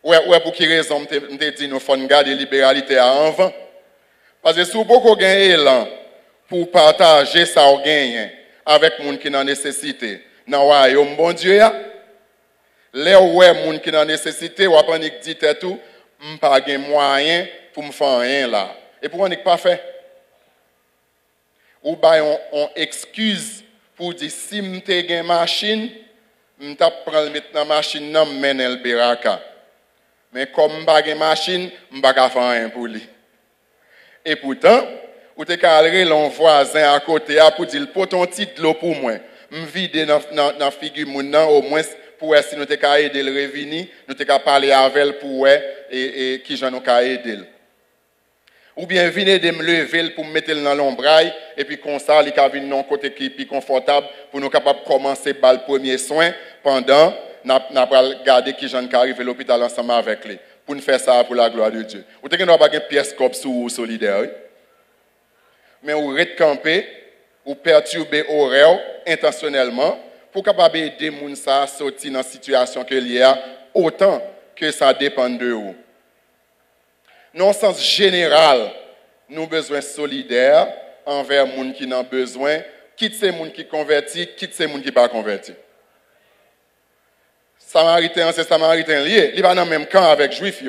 Ouais, pour quelle raison me dit nous faut garder la libéralité en vent? Parce que si vous avez gagné élan pour partager ça au gain avec les gens qui ont nécessité, dans le royaume bon Dieu, les gens qui ont nécessité, ou après dit tout, je n'ai pas de moyen pour me faire rien là. Et pourquoi on n'est pas fait? Ou bien on excuse pour dire si je suis une machine, je prends la machine dans le beraka. Mais comme je n'ai pas de machine, je ne peux pas faire rien pour lui. Et pourtant, vous avez calé l'un voisin à côté pour dire pour ton titre l'eau pour moi. Je vide dans la figure au moins pour si nous avons aider le revenu, nous avons parler avec elle pour et qui j'en ai aider. Ou bien venez de me lever pour me mettre dans l'ombraille et puis comme ça, il y a un côté qui est plus confortable pour nous capables de commencer par le premier soin pendant nous allons regarder qui j'en arrive à l'hôpital ensemble avec lui. pour nous faire ça pour la gloire de Dieu. Vous ne pouvez pas une pièce comme sous solidaire. Oui? Mais vous recamper, vous perturber horaire intentionnellement pour capable aider les gens à sortir dans la situation qu'il y a, autant que ça dépend de vous. Dans le sens général, nous avons besoin solidaire envers les gens qui ont besoin, quitte ces gens qui convertis, quitte ces gens qui ne sont pas convertis. Samaritain, c'est Samaritain lié. Il va dans le même camp avec Juifs.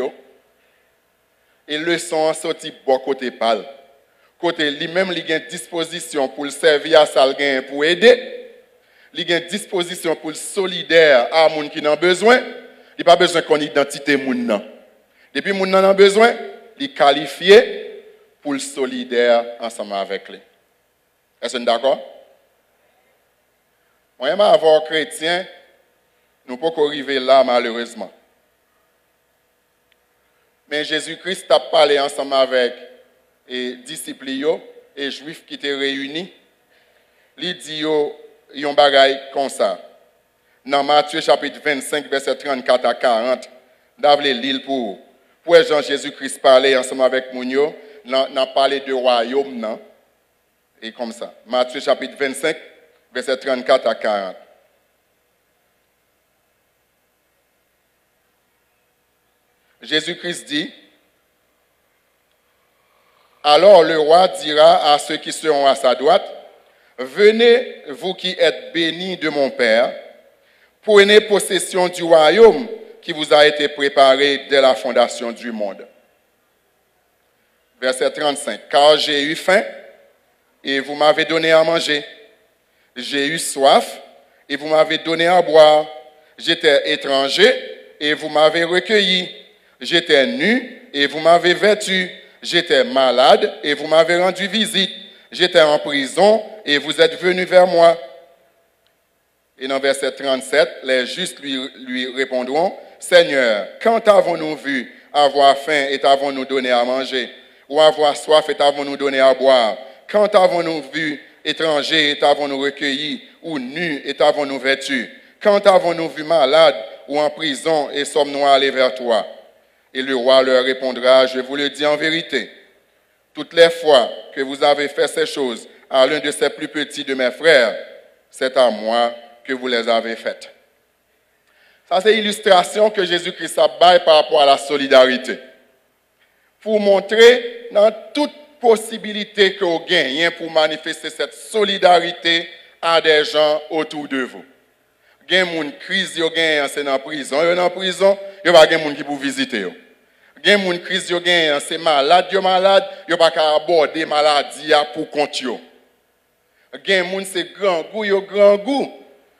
Et le son sorti bon côté pâle. Côté lui-même, il a une disposition pour le servir à ça, pour aider. Il a une disposition pour le solidaire à les gens qui ont besoin. Il n'a pas besoin qu'on identité moun. Depuis que les gens ont besoin, il est qualifié pour le solidaire ensemble avec lui. Est-ce que vous êtes d'accord? Moi, j'aime avoir chrétien. Nous ne pouvons pas arriver là, malheureusement. Mais Jésus-Christ a parlé ensemble avec les disciples et juifs qui étaient réunis. Il dit un bagaille comme ça. Dans Matthieu chapitre 25, verset 34 à 40, d'avler l'île pour Jean Jésus-Christ parler ensemble avec Mounio, n'a parlé de royaume, non? Et comme ça. Matthieu chapitre 25, verset 34 à 40. Jésus-Christ dit, alors le roi dira à ceux qui seront à sa droite, venez, vous qui êtes bénis de mon Père, prenez possession du royaume qui vous a été préparé dès la fondation du monde. Verset 35, car j'ai eu faim et vous m'avez donné à manger. J'ai eu soif et vous m'avez donné à boire. J'étais étranger et vous m'avez recueilli. J'étais nu et vous m'avez vêtu. J'étais malade et vous m'avez rendu visite. J'étais en prison et vous êtes venus vers moi. Et dans verset 37, les justes lui répondront, Seigneur, quand avons-nous vu avoir faim et t'avons-nous donné à manger? Ou avoir soif et t'avons-nous donné à boire? Quand avons-nous vu étranger et t'avons-nous recueilli? Ou nu et t'avons-nous vêtu? Quand avons-nous vu malade ou en prison et sommes-nous allés vers toi? Et le roi leur répondra, je vous le dis en vérité, toutes les fois que vous avez fait ces choses à l'un de ces plus petits de mes frères, c'est à moi que vous les avez faites. Ça, c'est l'illustration que Jésus-Christ a baillé par rapport à la solidarité. Pour montrer dans toute possibilité que vous gagnez pour manifester cette solidarité à des gens autour de vous. Il y a une crise, c'est dans la prison. Il y a en prison, il y a des gens qui vous visiter. Il y a une crise, c'est malade, il n'y a pas qu'à aborder la maladie pour compte. Il y a des gens qui c'est grand goût, il y a grand goût.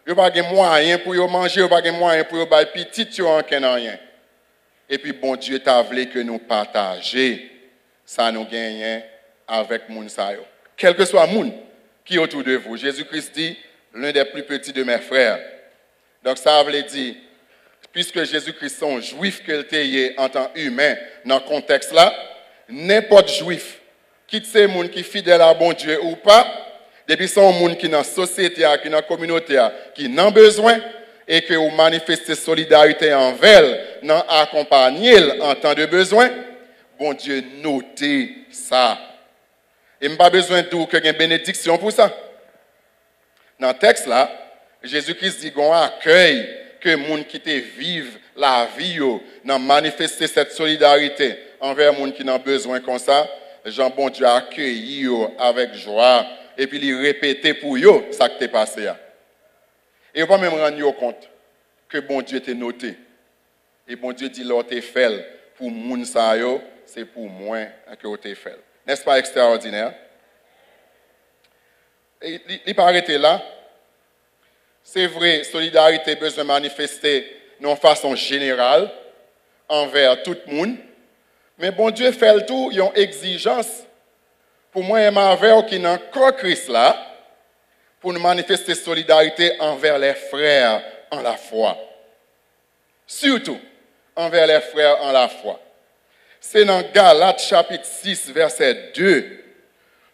Il n'y a pas de moyens pour manger, il n'y a pas de moyens pour faire petit, il n'y a rien. Et puis, bon Dieu t'a voulu que nous partagions ça nous gagnons avec les gens. Quel que soit le monde qui est autour de vous. Jésus-Christ dit, l'un des plus petits de mes frères. Donc, ça veut dire, puisque Jésus-Christ est un juif qu'il était en tant qu'humain, dans ce contexte-là, n'importe juif, quitte ces gens qui sont fidèles à bon Dieu ou pas, depuis son monde qui est dans la société, qui est dans la communauté, qui n'a besoin, et que vous manifestez solidarité envers elle, accompagner en temps de besoin, bon Dieu, notez ça. Et je n'ai pas besoin de qu'il y ait une bénédiction pour ça. Dans le texte là, Jésus-Christ dit qu'on accueille que les gens qui vivent la vie, dans manifester cette solidarité envers les gens qui ont besoin comme ça, Jean bon Dieu a accueilli avec joie et puis il répéter pour eux ça qui t'est passé. Et on va même rendre compte que bon Dieu t'a noté. Et bon Dieu dit l'autre t'es fait pour moun sa yo, c'est pour moi que t'es fait. N'est-ce pas extraordinaire? Et il pas arrêté là. C'est vrai, solidarité besoin manifester de façon générale envers tout le monde. Mais bon Dieu fait le tout, il y a une exigence pour moi et ma mère qui est dans le Christ là, pour nous manifester solidarité envers les frères en la foi. Surtout envers les frères en la foi. C'est dans Galates chapitre 6, verset 2,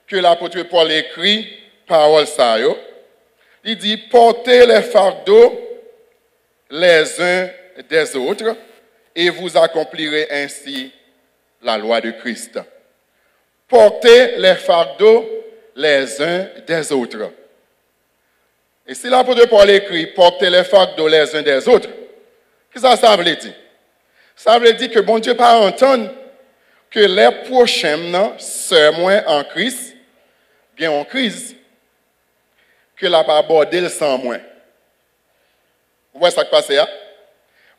que l'apôtre Paul écrit, parole ça yo. Il dit, portez les fardeaux les uns des autres et vous accomplirez ainsi la loi de Christ. Portez les fardeaux les uns des autres. Et si l'apôtre Paul écrit « portez les fardeaux les uns des autres », qu'est-ce que ça veut dire? Ça veut dire que bon Dieu pas entendre que les prochains, sœurs moins en Christ, bien en crise, que la pas aborder sans moins. Vous voyez ça qui passe là?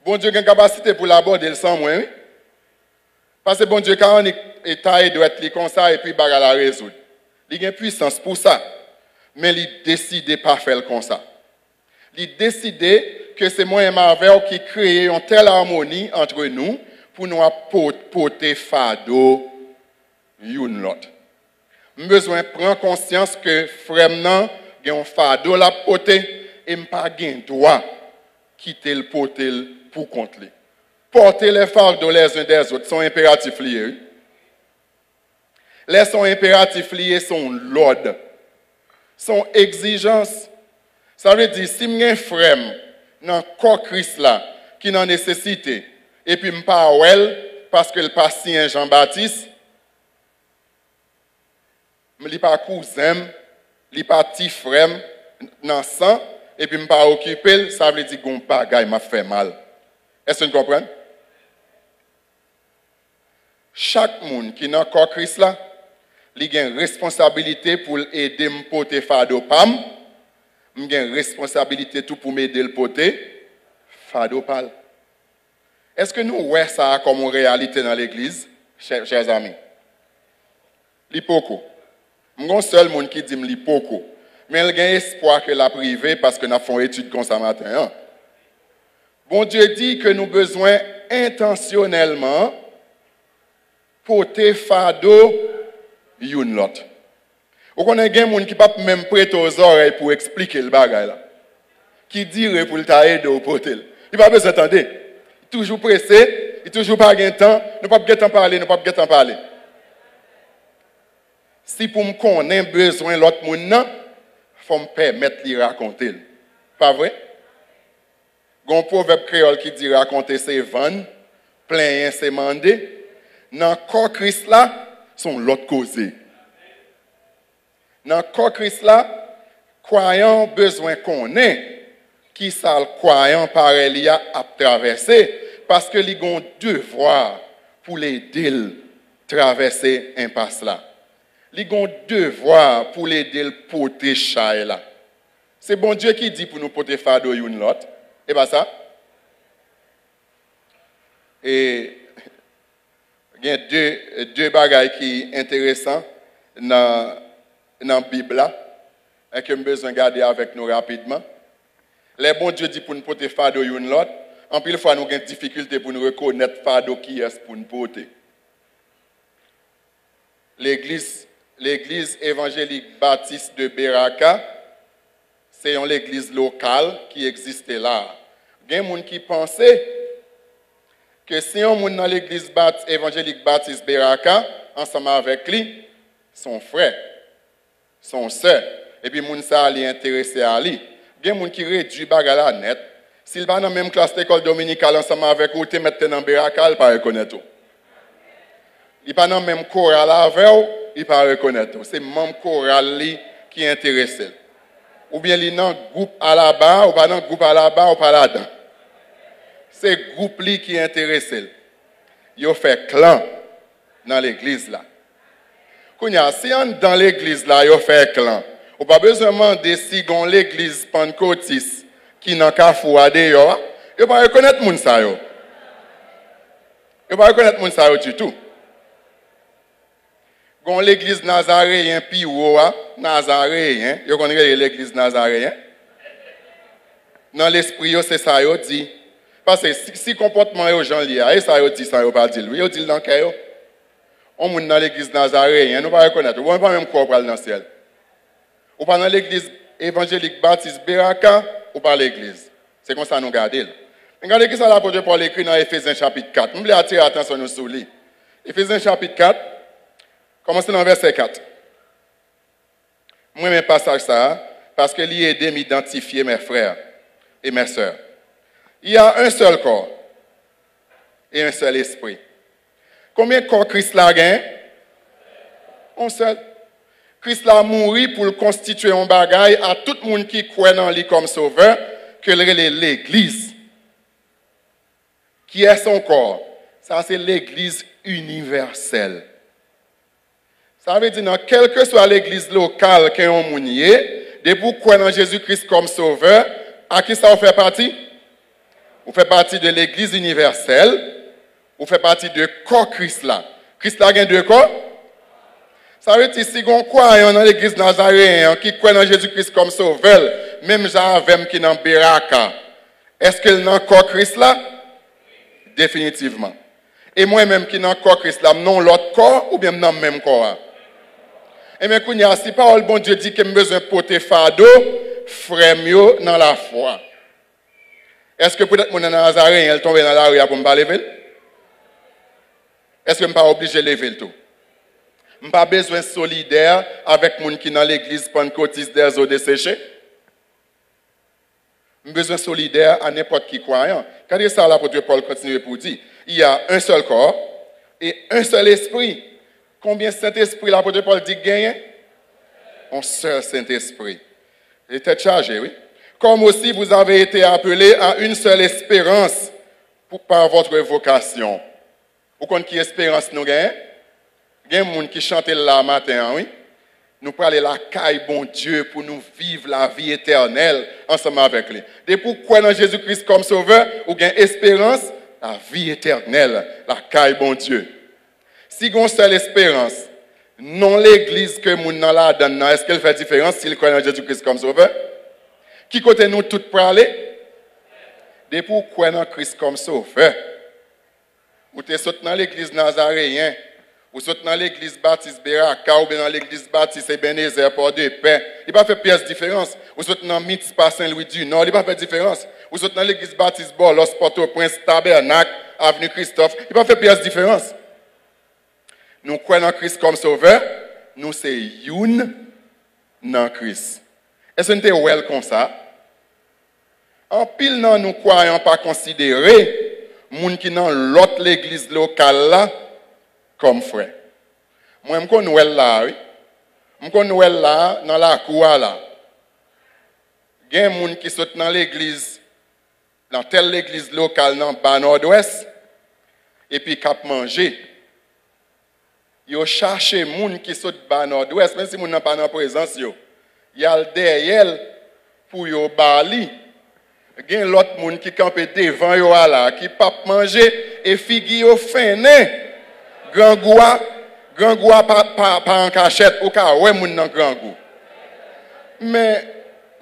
Bon Dieu a une capacité pour l'aborder sans moins, oui? Parce que bon Dieu, quand on est état, il doit être comme ça et puis il va la résoudre. Il a une puissance pour ça. Mais il décide de pas faire comme ça. Il décide que c'est moi et Marvel qui crée une telle harmonie entre nous pour nous apporter fardeau une l'autre. J'ai besoin de prendre conscience que frère nan a un fardeau la porter et pas gain droit quitter le porter pour contre lui. Porter les fardeaux les uns des autres sont impératifs liés. Les sont impératifs liés sont l'ordre, sont exigences. Ça veut dire si j'ai un frère dans le corps Christ là qui n'a nécessité et puis me parle parce que le patient Jean-Baptiste, il pas cousin, il pas petit frère dans sang et puis me pas occupé, ça veut dire qu'on bagaille m'a fait mal. Est-ce que vous comprenez? Chaque monde qui est dans le corps Christ là, il a une responsabilité pour aider me porter fardeau pam. Il a une responsabilité tout pour m'aider le porter fardeau pal. Est-ce que nous voyons ça comme une réalité dans l'église, chers amis? L'hypoco. Je suis le seul monde qui dit l'hypoco. Mais il y a espoir que la privée parce que nous avons fait une étude comme ça matin. Hein? Bon Dieu dit que nous avons besoin intentionnellement porter fardeau une l'autre. Ou qu'on a des gens qui ne peuvent même prêter aux oreilles pour expliquer le bagage là. Qui dirait pour le tailler au porter. Il va pas besoin d'entendre. Toujours pressé, il toujours pas de temps, nous pas de temps parler, nous pas de temps parler. Si pour me connaître besoin l'autre monde nan, faut me permettre de raconter. Pas vrai? Il y a un proverbe créole qui dit raconter c'est vendre, plaindre c'est demander. Dans le corps Christ là, sont l'autre causé. Dans le corps Christ là, croyant besoin qu'on ait, qui ça le croyant pareil à traverser, parce que les ont devoir pour l'aider à traverser impasse là. Les ont devoir pour l'aider à porter chaille là. C'est bon Dieu qui dit pour nous porter fardeau une l'autre. Et pas ça. Et il y a deux bagages qui sont intéressants dans la Bible là, et que nous avons besoin de garder avec nous rapidement. Les bons Dieu dit pour nous porter fardeau une l'autre. En plus, fois, nous avons des difficultés pour nous reconnaître fardeau qui est pour nous porter. L'église évangélique baptiste de Beraka, c'est une église locale qui existait là. Il y a des gens qui pensaient que si on est dans l'église évangélique baptiste Beraka, ensemble avec lui, son frère, son soeur, et puis les gens sont intéressés à lui. Il y a des gens qui réduisent la net. S'il va dans la même classe d'école dominicale ensemble avec vous, tu mets dans Beraka, il ne va pas reconnaître. Il va dans le même choral avec vous, il ne va pas reconnaître. C'est le même choral qui est intéressé. Ou bien il est dans le groupe à la bas, ou pas dans le groupe à la bas, ou pas là-dedans. C'est le groupe qui est intéressé. Il fait clan dans l'église là. Si on dans l'église là, il fait clan. On n'a pas besoin de demander si on l'église pentecôtiste qui n'a qu'à faire d'ailleurs, il ne va pas reconnaître les gens. Il ne va pas reconnaître les gens du tout. Gon l'église nazaréen puis nazaréen, yo connaît l'église nazaréen. Dans l'esprit c'est ça yo dit parce que si comportement yo gens lié, ça yo dit ça yo pas dit. Yo dit dans cœur. On moun dans l'église nazaréen, nous pas reconnaître, on pas même croire dans le ciel. Ou pas dans l'église évangélique baptiste Beraka ou pas l'église. C'est comme ça nous garder. Regardez ce que l'apôtre Paul écrit dans Éphésiens chapitre 4. Je voulais attirer l'attention sur lui. Éphésiens chapitre 4. Commencez dans verset 4. Moi, je passage ça parce que lui aide à m'identifier mes frères et mes sœurs. Il y a un seul corps et un seul esprit. Combien de corps Christ l'a gagné? Un seul. Christ l'a mouru pour constituer un bagage à tout le monde qui croit dans lui comme sauveur, que l'Église. Qui est son corps? Ça, c'est l'Église universelle. Ça veut dire, quelle que soit l'Église locale qui est en mounier, depuis que vous croyez dans Jésus-Christ comme sauveur, à qui ça vous fait partie? Vous faites partie de l'Église universelle, vous faites partie de corps Christ là. Christ là a deux corps? Ça veut dire, si on croit dans l'Église nazaréenne, qui croit dans Jésus-Christ comme sauveur, même Javem qui est dans Beraka, est-ce qu'il a un corps Christ là? Définitivement. Et moi-même qui n'a corps Christ là, non l'autre corps ou bien dans le même corps? Et bien, si parole bon Dieu dit que j'ai besoin de porter fardeau, frère mieux dans la foi. Est-ce que peut-être mon nazaréen tombe dans la rue pour me lever? Est-ce que je ne suis pas obligé de lever le tout? Je n'ai pas besoin de solidaire avec les gens qui sont dans l'église pentecôtiste des eaux desséchées. J'ai besoin de solidaire à n'importe qui croyant. Quand il y a ça, l'apôtre Paul continue pour dire, il y a un seul corps et un seul esprit. Combien de Saint-Esprit l'apôtre Paul dit gagner? Un seul Saint-Esprit. Il était chargé, oui. Comme aussi vous avez été appelés à une seule espérance par votre vocation. Vous connaissez qui espérance nous gagnons? Il y a des gens qui chantent là matin, oui. Nous parlons la caille, bon Dieu, pour nous vivre la vie éternelle ensemble avec lui. Et pourquoi dans Jésus-Christ comme sauveur, ou gain espérance, la vie éternelle, la caille, bon Dieu. Si vous avez une seule espérance, non l'église que nous dans la donne, est-ce qu'elle fait différence s'il croit dans Jésus-Christ comme sauveur? Qui côté nous tous pour aller? Et pourquoi dans Christ comme sauveur? Vous êtes dans l'église nazaréenne, vous êtes dans l'église baptiste Beraka, ou bien dans l'église baptiste Ebenezer, Port de Paix. Il n'y a pas fait pièce de différence. Vous êtes dans Mitzpah Saint-Louis du Nord, il n'y a pas fait de différence. Vous êtes dans l'église baptiste Bolos, Port-au-Prince, Tabernacle, Avenue Christophe, il n'y a pas fait pièce de différence. Nous croyons dans Christ comme sauveur, nous c'est une dans Christ. Est-ce que nous sommes well comme ça? En pile, nous ne croyons pas considérer les gens qui sont dans l'autre l'église locale là comme frère. Moi, je connais là, oui. Je connais là, dans la cour là. Il y a des gens qui sont dans l'église, dans telle église locale, dans le bas nord-ouest, et puis qui manger. Ils cherchent les gens qui sont dans le bas nord-ouest, même si ils n'ont pas dans la présence. Il y a derrière pour les bali. Il y a l'autre monde qui campe devant eux là, qui ne peut pas manger, et figi au fin. Grand goût pas en cachette, au cas où moun nan grand goût. Mais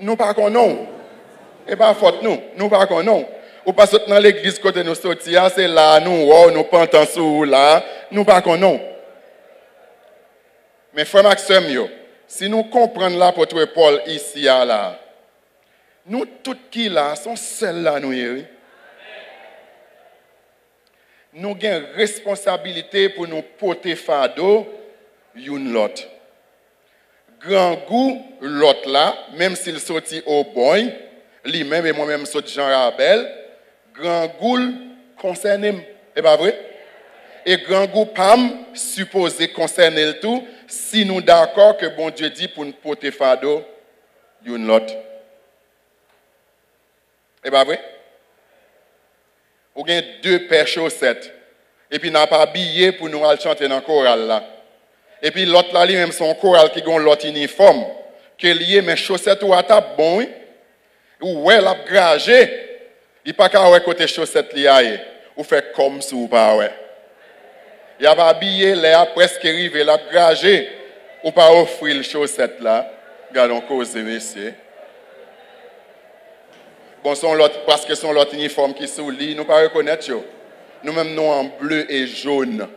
nous pas connaissons. Et pas faute nous pas connaissons. Ou pas dans l'église côté nous sorti, c'est là nous pentons sous là, nous pas connaissons. Mais frère Maxime, si nous comprenons l'apôtre Paul ici là, nous tous qui là sont seuls là nous. Nous avons une responsabilité pour nous porter fardeau, une l'autre. Grand goût, l'autre là, même s'il sortit au boy, lui-même et moi-même sorti Jean Rabel, grand goût concerne, c'est pas vrai? Et grand goût pam supposé concerner le tout, si nous d'accord que bon Dieu dit pour nous porter fardeau, une l'autre. C'est pas vrai? Ou bien deux paires chaussettes. Et puis, n'a pas habillé pour nous aller chanter dans le choral là. Et puis, l'autre là, lui-même, son choral qui a l'autre uniforme. Que lié, mais chaussettes ou à table, bon, oui. Ou ouais, l'a gragé. Il n'y a pas qu'à ouais côté chaussettes lié. Ou fait comme ça ou pas, ouais. Il a pas habillé, il a presque arrivé, l'a gragé. Ou pas offrir les chaussettes là. Regardons cause, messieurs. Bon, parce que son l'autre uniforme qui sous lit, nous ne pas reconnaître. Nous-mêmes, nous en bleu et jaune.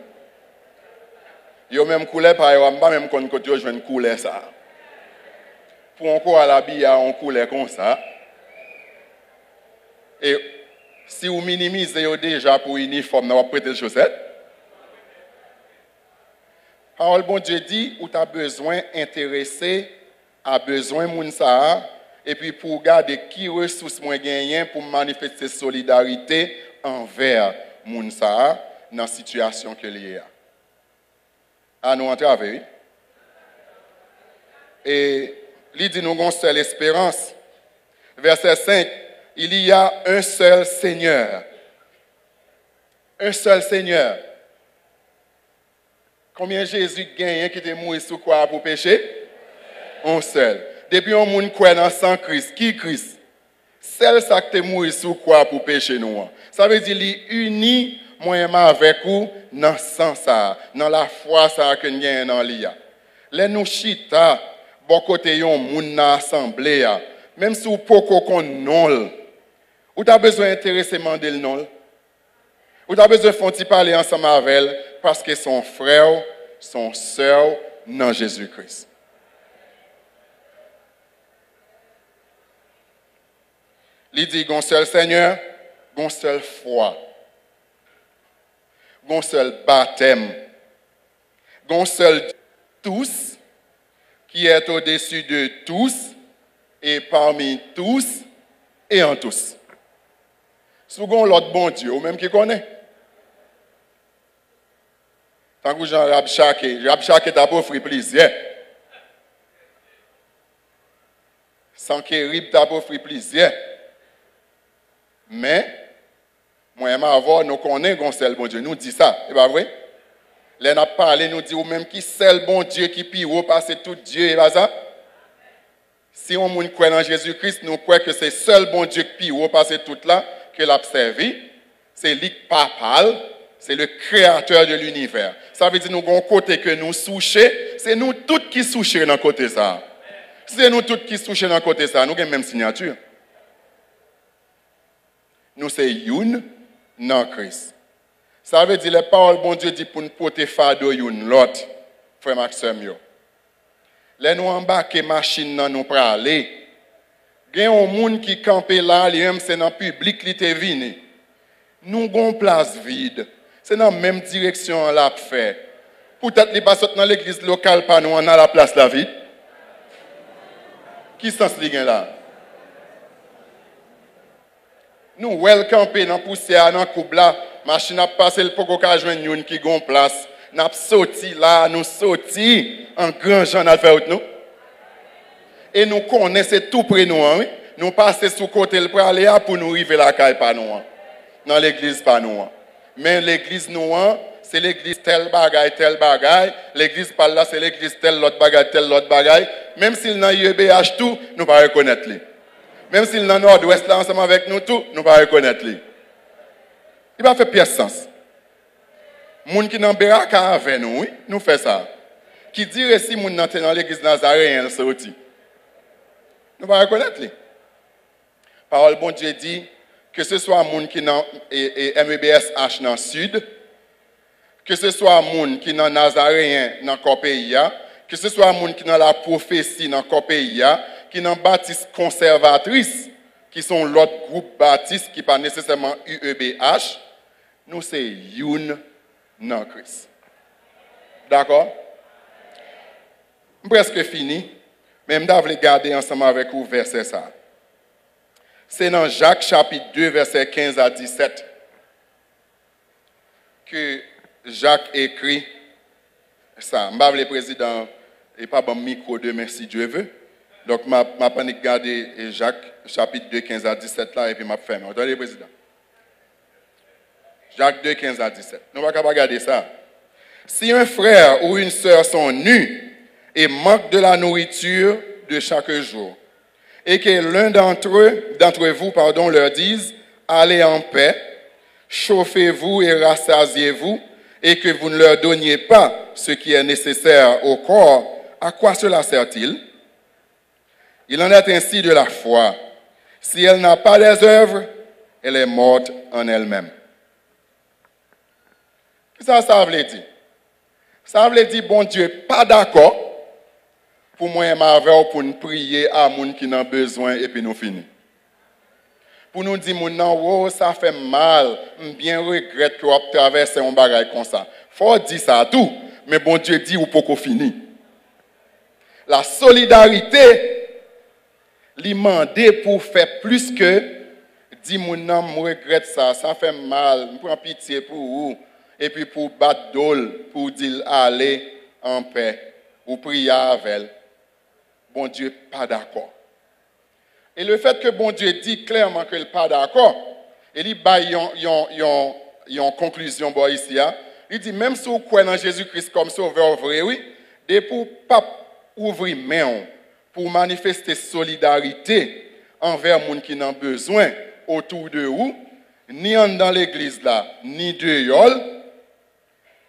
Yo même couleur, par exemple, pas même quand je viens de couleur ça. Pour encore à l'habiller, on couleur comme ça. Et si vous minimisez déjà pour uniforme, vous prêtez les chaussettes. Parole bon Dieu dit, ou tu as besoin intéressé, a besoin moun ça. Et puis pour regarder qui ressources moins gagnent pour manifester solidarité envers moun sa dans la situation que lié a. À nous entrer. Et il dit nous avons une seule espérance. Verset 5, il y a un seul Seigneur. Un seul Seigneur. Combien Jésus gagne qui était mort sous quoi pour pécher? Un seul. Depuis on moun croit dans sang Christ, qui Christ? Seul ça qui est mort sous quoi pour pécher nous. Ça veut dire qu'il unit moi-même avec vous dans sang ça, dans la foi ça que nous gagne dans l'IA. Les nous chita bon côté yon moun na assemblée même si vous poko kon non. Ou t'as besoin d'intéresser demander le non. Ou t'as besoin de parler ensemble avec elle parce que son frère, son sœur dans Jésus-Christ. Il dit gon seul Seigneur, gon seul foi. Gon seul baptême. Gon seul tous qui est au-dessus de tous et parmi tous et en tous. Second l'autre bon Dieu, ou même qui connaît. Tant que Jean Rabchake t'a offert plaisir. Sans qu'il rib t'a offert plaisir. Mais, moi et ma voix, nous connaissons seul bon Dieu. Nous dit ça, c'est pas vrai? Là, nous parlé, nous dit ou même qui seul bon Dieu qui pire passer tout Dieu, et pas ça? Si on croit dans Jésus-Christ, nous croyons que c'est seul bon Dieu qui pire passer tout là, que l'a servi. C'est lui papal, c'est le créateur de l'univers. Ça veut dire nous avons un côté que nous souchons, c'est nous tous qui souchons dans le côté ça. C'est nous tous qui souchons dans le côté ça, nous avons la même signature. Nous c'est une dans Christ. Ça veut dire les paroles bon Dieu dit pour nous porter fardeau une l'autre, frère Maxime. Là nous embarquer machine dans nous praler. Il y a un monde qui campe là, lui-même c'est dans le public qui est venu. Nous avons une place vide. C'est dans la même direction là pour faire. Peut-être les pas dans l'église locale pas nous on a la place là vide. Qui sens li gen là? Nous welcome dans poussière dans coupe là, machine a passé le poko ka joindre une qui gon place. N'a sorti là, nous sorti en grand Jean à faire nous. Et nous connaissons tout près nous, oui. Nous passons sous côté le aller pour nous arriver la caille pas nous. Dans l'église pas nous. Mais l'église nous c'est l'église tel bagaille, l'église par là c'est l'église tel l'autre bagaille, même s'il n'a UEBH tout, nous pas reconnaître lui. Même s'il n'a nord-ouest là ensemble avec nous tout, nous pas reconnaître lui. Il va faire pièce sens. Moun qui nan beraka avec nous, oui, nous fait ça. Qui dirait si moun nan dans l'église nazaréenne sorti. Nous va reconnaître lui. Parole bon Dieu dit que ce soit moun qui nan MEBSH dans sud, que ce soit moun qui nan nazaréen dans Copéia, que ce soit moun qui dans la prophétie dans Copéia, qui dans baptiste conservatrice, qui sont l'autre groupe baptiste qui pas nécessairement UEBH, nous c'est youn dans Christ. D'accord? Presque fini, mais je vais garder ensemble avec vous verset ça. C'est dans Jacques chapitre 2 verset 15 à 17 que Jacques écrit ça. Je ne vais pas le président et pas bon micro de merci Dieu veut. Donc je vais garder Jacques chapitre 2 15 à 17 là et puis je vais fermer. Attendez le président. Jacques 2 15 à 17. Nous ne pouvons pas regarder ça. Si un frère ou une sœur sont nus et manquent de la nourriture de chaque jour, et que l'un d'entre vous, leur dise, allez en paix, chauffez-vous et rassasiez-vous, et que vous ne leur donniez pas ce qui est nécessaire au corps, à quoi cela sert-il? Il en est ainsi de la foi. Si elle n'a pas les œuvres, elle est morte en elle-même. Qu'est-ce que ça veut dire? Ça veut dire, bon Dieu, pas d'accord pour moi et ma veille pour nous prier à gens qui ont besoin et puis nous finir. Pour nous dire, oh, ça fait mal, je bien regrette que vous avez traversé un bagage comme ça. Il faut dire ça tout, mais bon Dieu dit, ou pas qu'on finit. La solidarité, lui demander pour faire plus que Dis mon nom, je regrette ça, ça fait mal, je prends pitié pour vous. Et puis pour battre d'ol, pour dire allez en paix, ou prier avec elle. Bon Dieu pas d'accord. Et le fait que bon Dieu dit clairement qu'il n'est pas d'accord, il y a une conclusion ici. Il dit même si vous croyez dans Jésus-Christ comme sauveur vrai, oui, et pour pas ouvrir main pour manifester solidarité envers les gens qui ont besoin autour de vous, ni dans l'église là, ni dehors,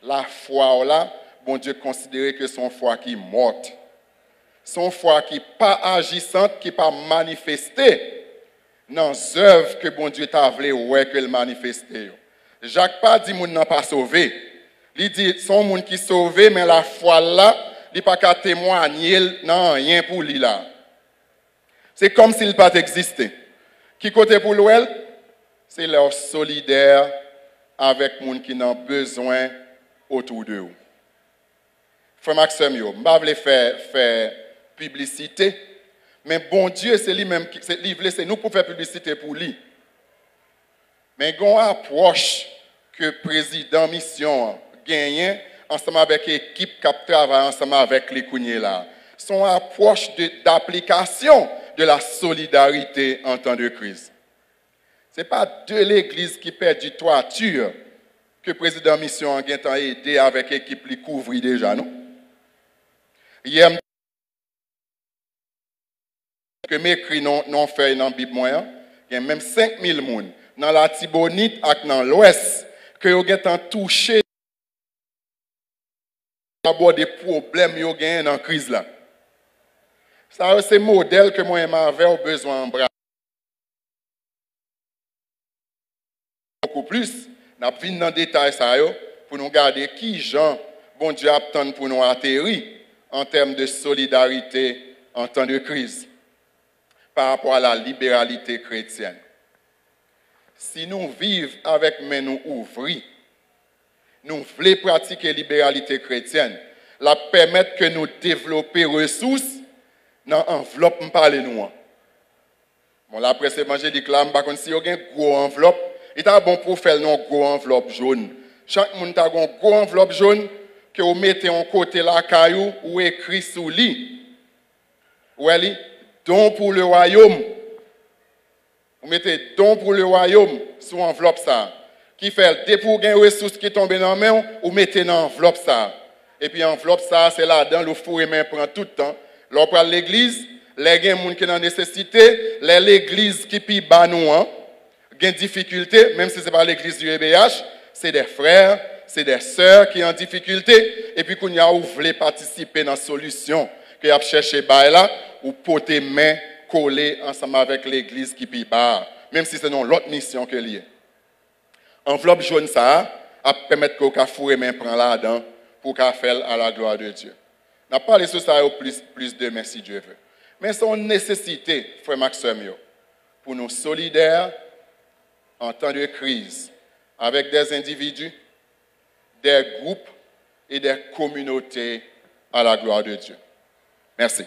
la foi là, bon Dieu considère que son foi qui est morte. Son foi qui n'est pas agissante, qui n'est pas manifestée dans les œuvres que bon Dieu t'a voulu ouais qu'elle manifeste. Jacques pas dit moun n'a pas sauvé. Il dit son moun qui sauvé mais la foi là, il pas qu'à témoigner non rien pour lui là. C'est comme s'il pas existé. Qui côté pour l'ouel? C'est leur solidaire avec moun qui n'ont besoin autour de vous. Frère Maxime, je ne vais pas faire publicité, mais bon Dieu, c'est lui-même qui c'est nous pour faire publicité pour lui. Mais il y a une approche que le président mission gagne ensemble avec l'équipe qui travaille ensemble avec les Kouniers là. Son approche d'application de la solidarité en temps de crise. Ce n'est pas de l'église qui perd du toiture que le président mission a aidé avec l'équipe qui couvre déjà, non? Hier, que m'écrit non fait dans la Bible moyen, il y a même 5000 personnes dans la Tibonite et dans l'Ouest que vous ont touché des problèmes yo gagne dans la crise là. Ça c'est modèle que moi m'avais besoin d'embrasser. Beaucoup plus, n'a pas dans détail ça yo pour nous garder qui Jean bon Dieu attend pour nous atterrir en termes de solidarité en temps de crise par rapport à la libéralité chrétienne. Si nous vivons avec main nous ouvrir, nous voulons pratiquer la libéralité chrétienne, la permettre que nous développions ressources dans l'enveloppe, nous parlons nous. Bon, la presse évangélique, là, par contre, si vous avez une grosse enveloppe, il est bon pour faire une grosse enveloppe jaune. Chaque monde a une grosse enveloppe jaune que vous mettez en côté la caillou ou écrit sous lit. Ou elle don pour le royaume. Vous mettez don pour le royaume sous enveloppe ça. Qui fait des pour gagner ressources qui tombent dans la main, ou mettez dans l'enveloppe ça. Et puis enveloppe ça, c'est là-dedans, le four et main prend tout le temps. Là, pour l'église, les gens qui ont dans nécessité, l'église qui pi bas nous, hein, gain difficulté, même si ce n'est pas l'église du EBH, c'est des frères, c'est des sœurs qui ont difficulté, et puis qu'on y a ou voulez participer dans la solution, que y a cherché là, ou porter main collée ensemble avec l'église qui pi bas, même si c'est dans l'autre mission que lié. Enveloppe jaune ça, à permettre que le four et main prend là-dedans, pour qu'à faire à la gloire de Dieu. On a parlé sur ça plus demain si Dieu veut. Mais c'est une nécessité, frère Maxime, pour nous solidaires en temps de crise, avec des individus, des groupes et des communautés à la gloire de Dieu. Merci.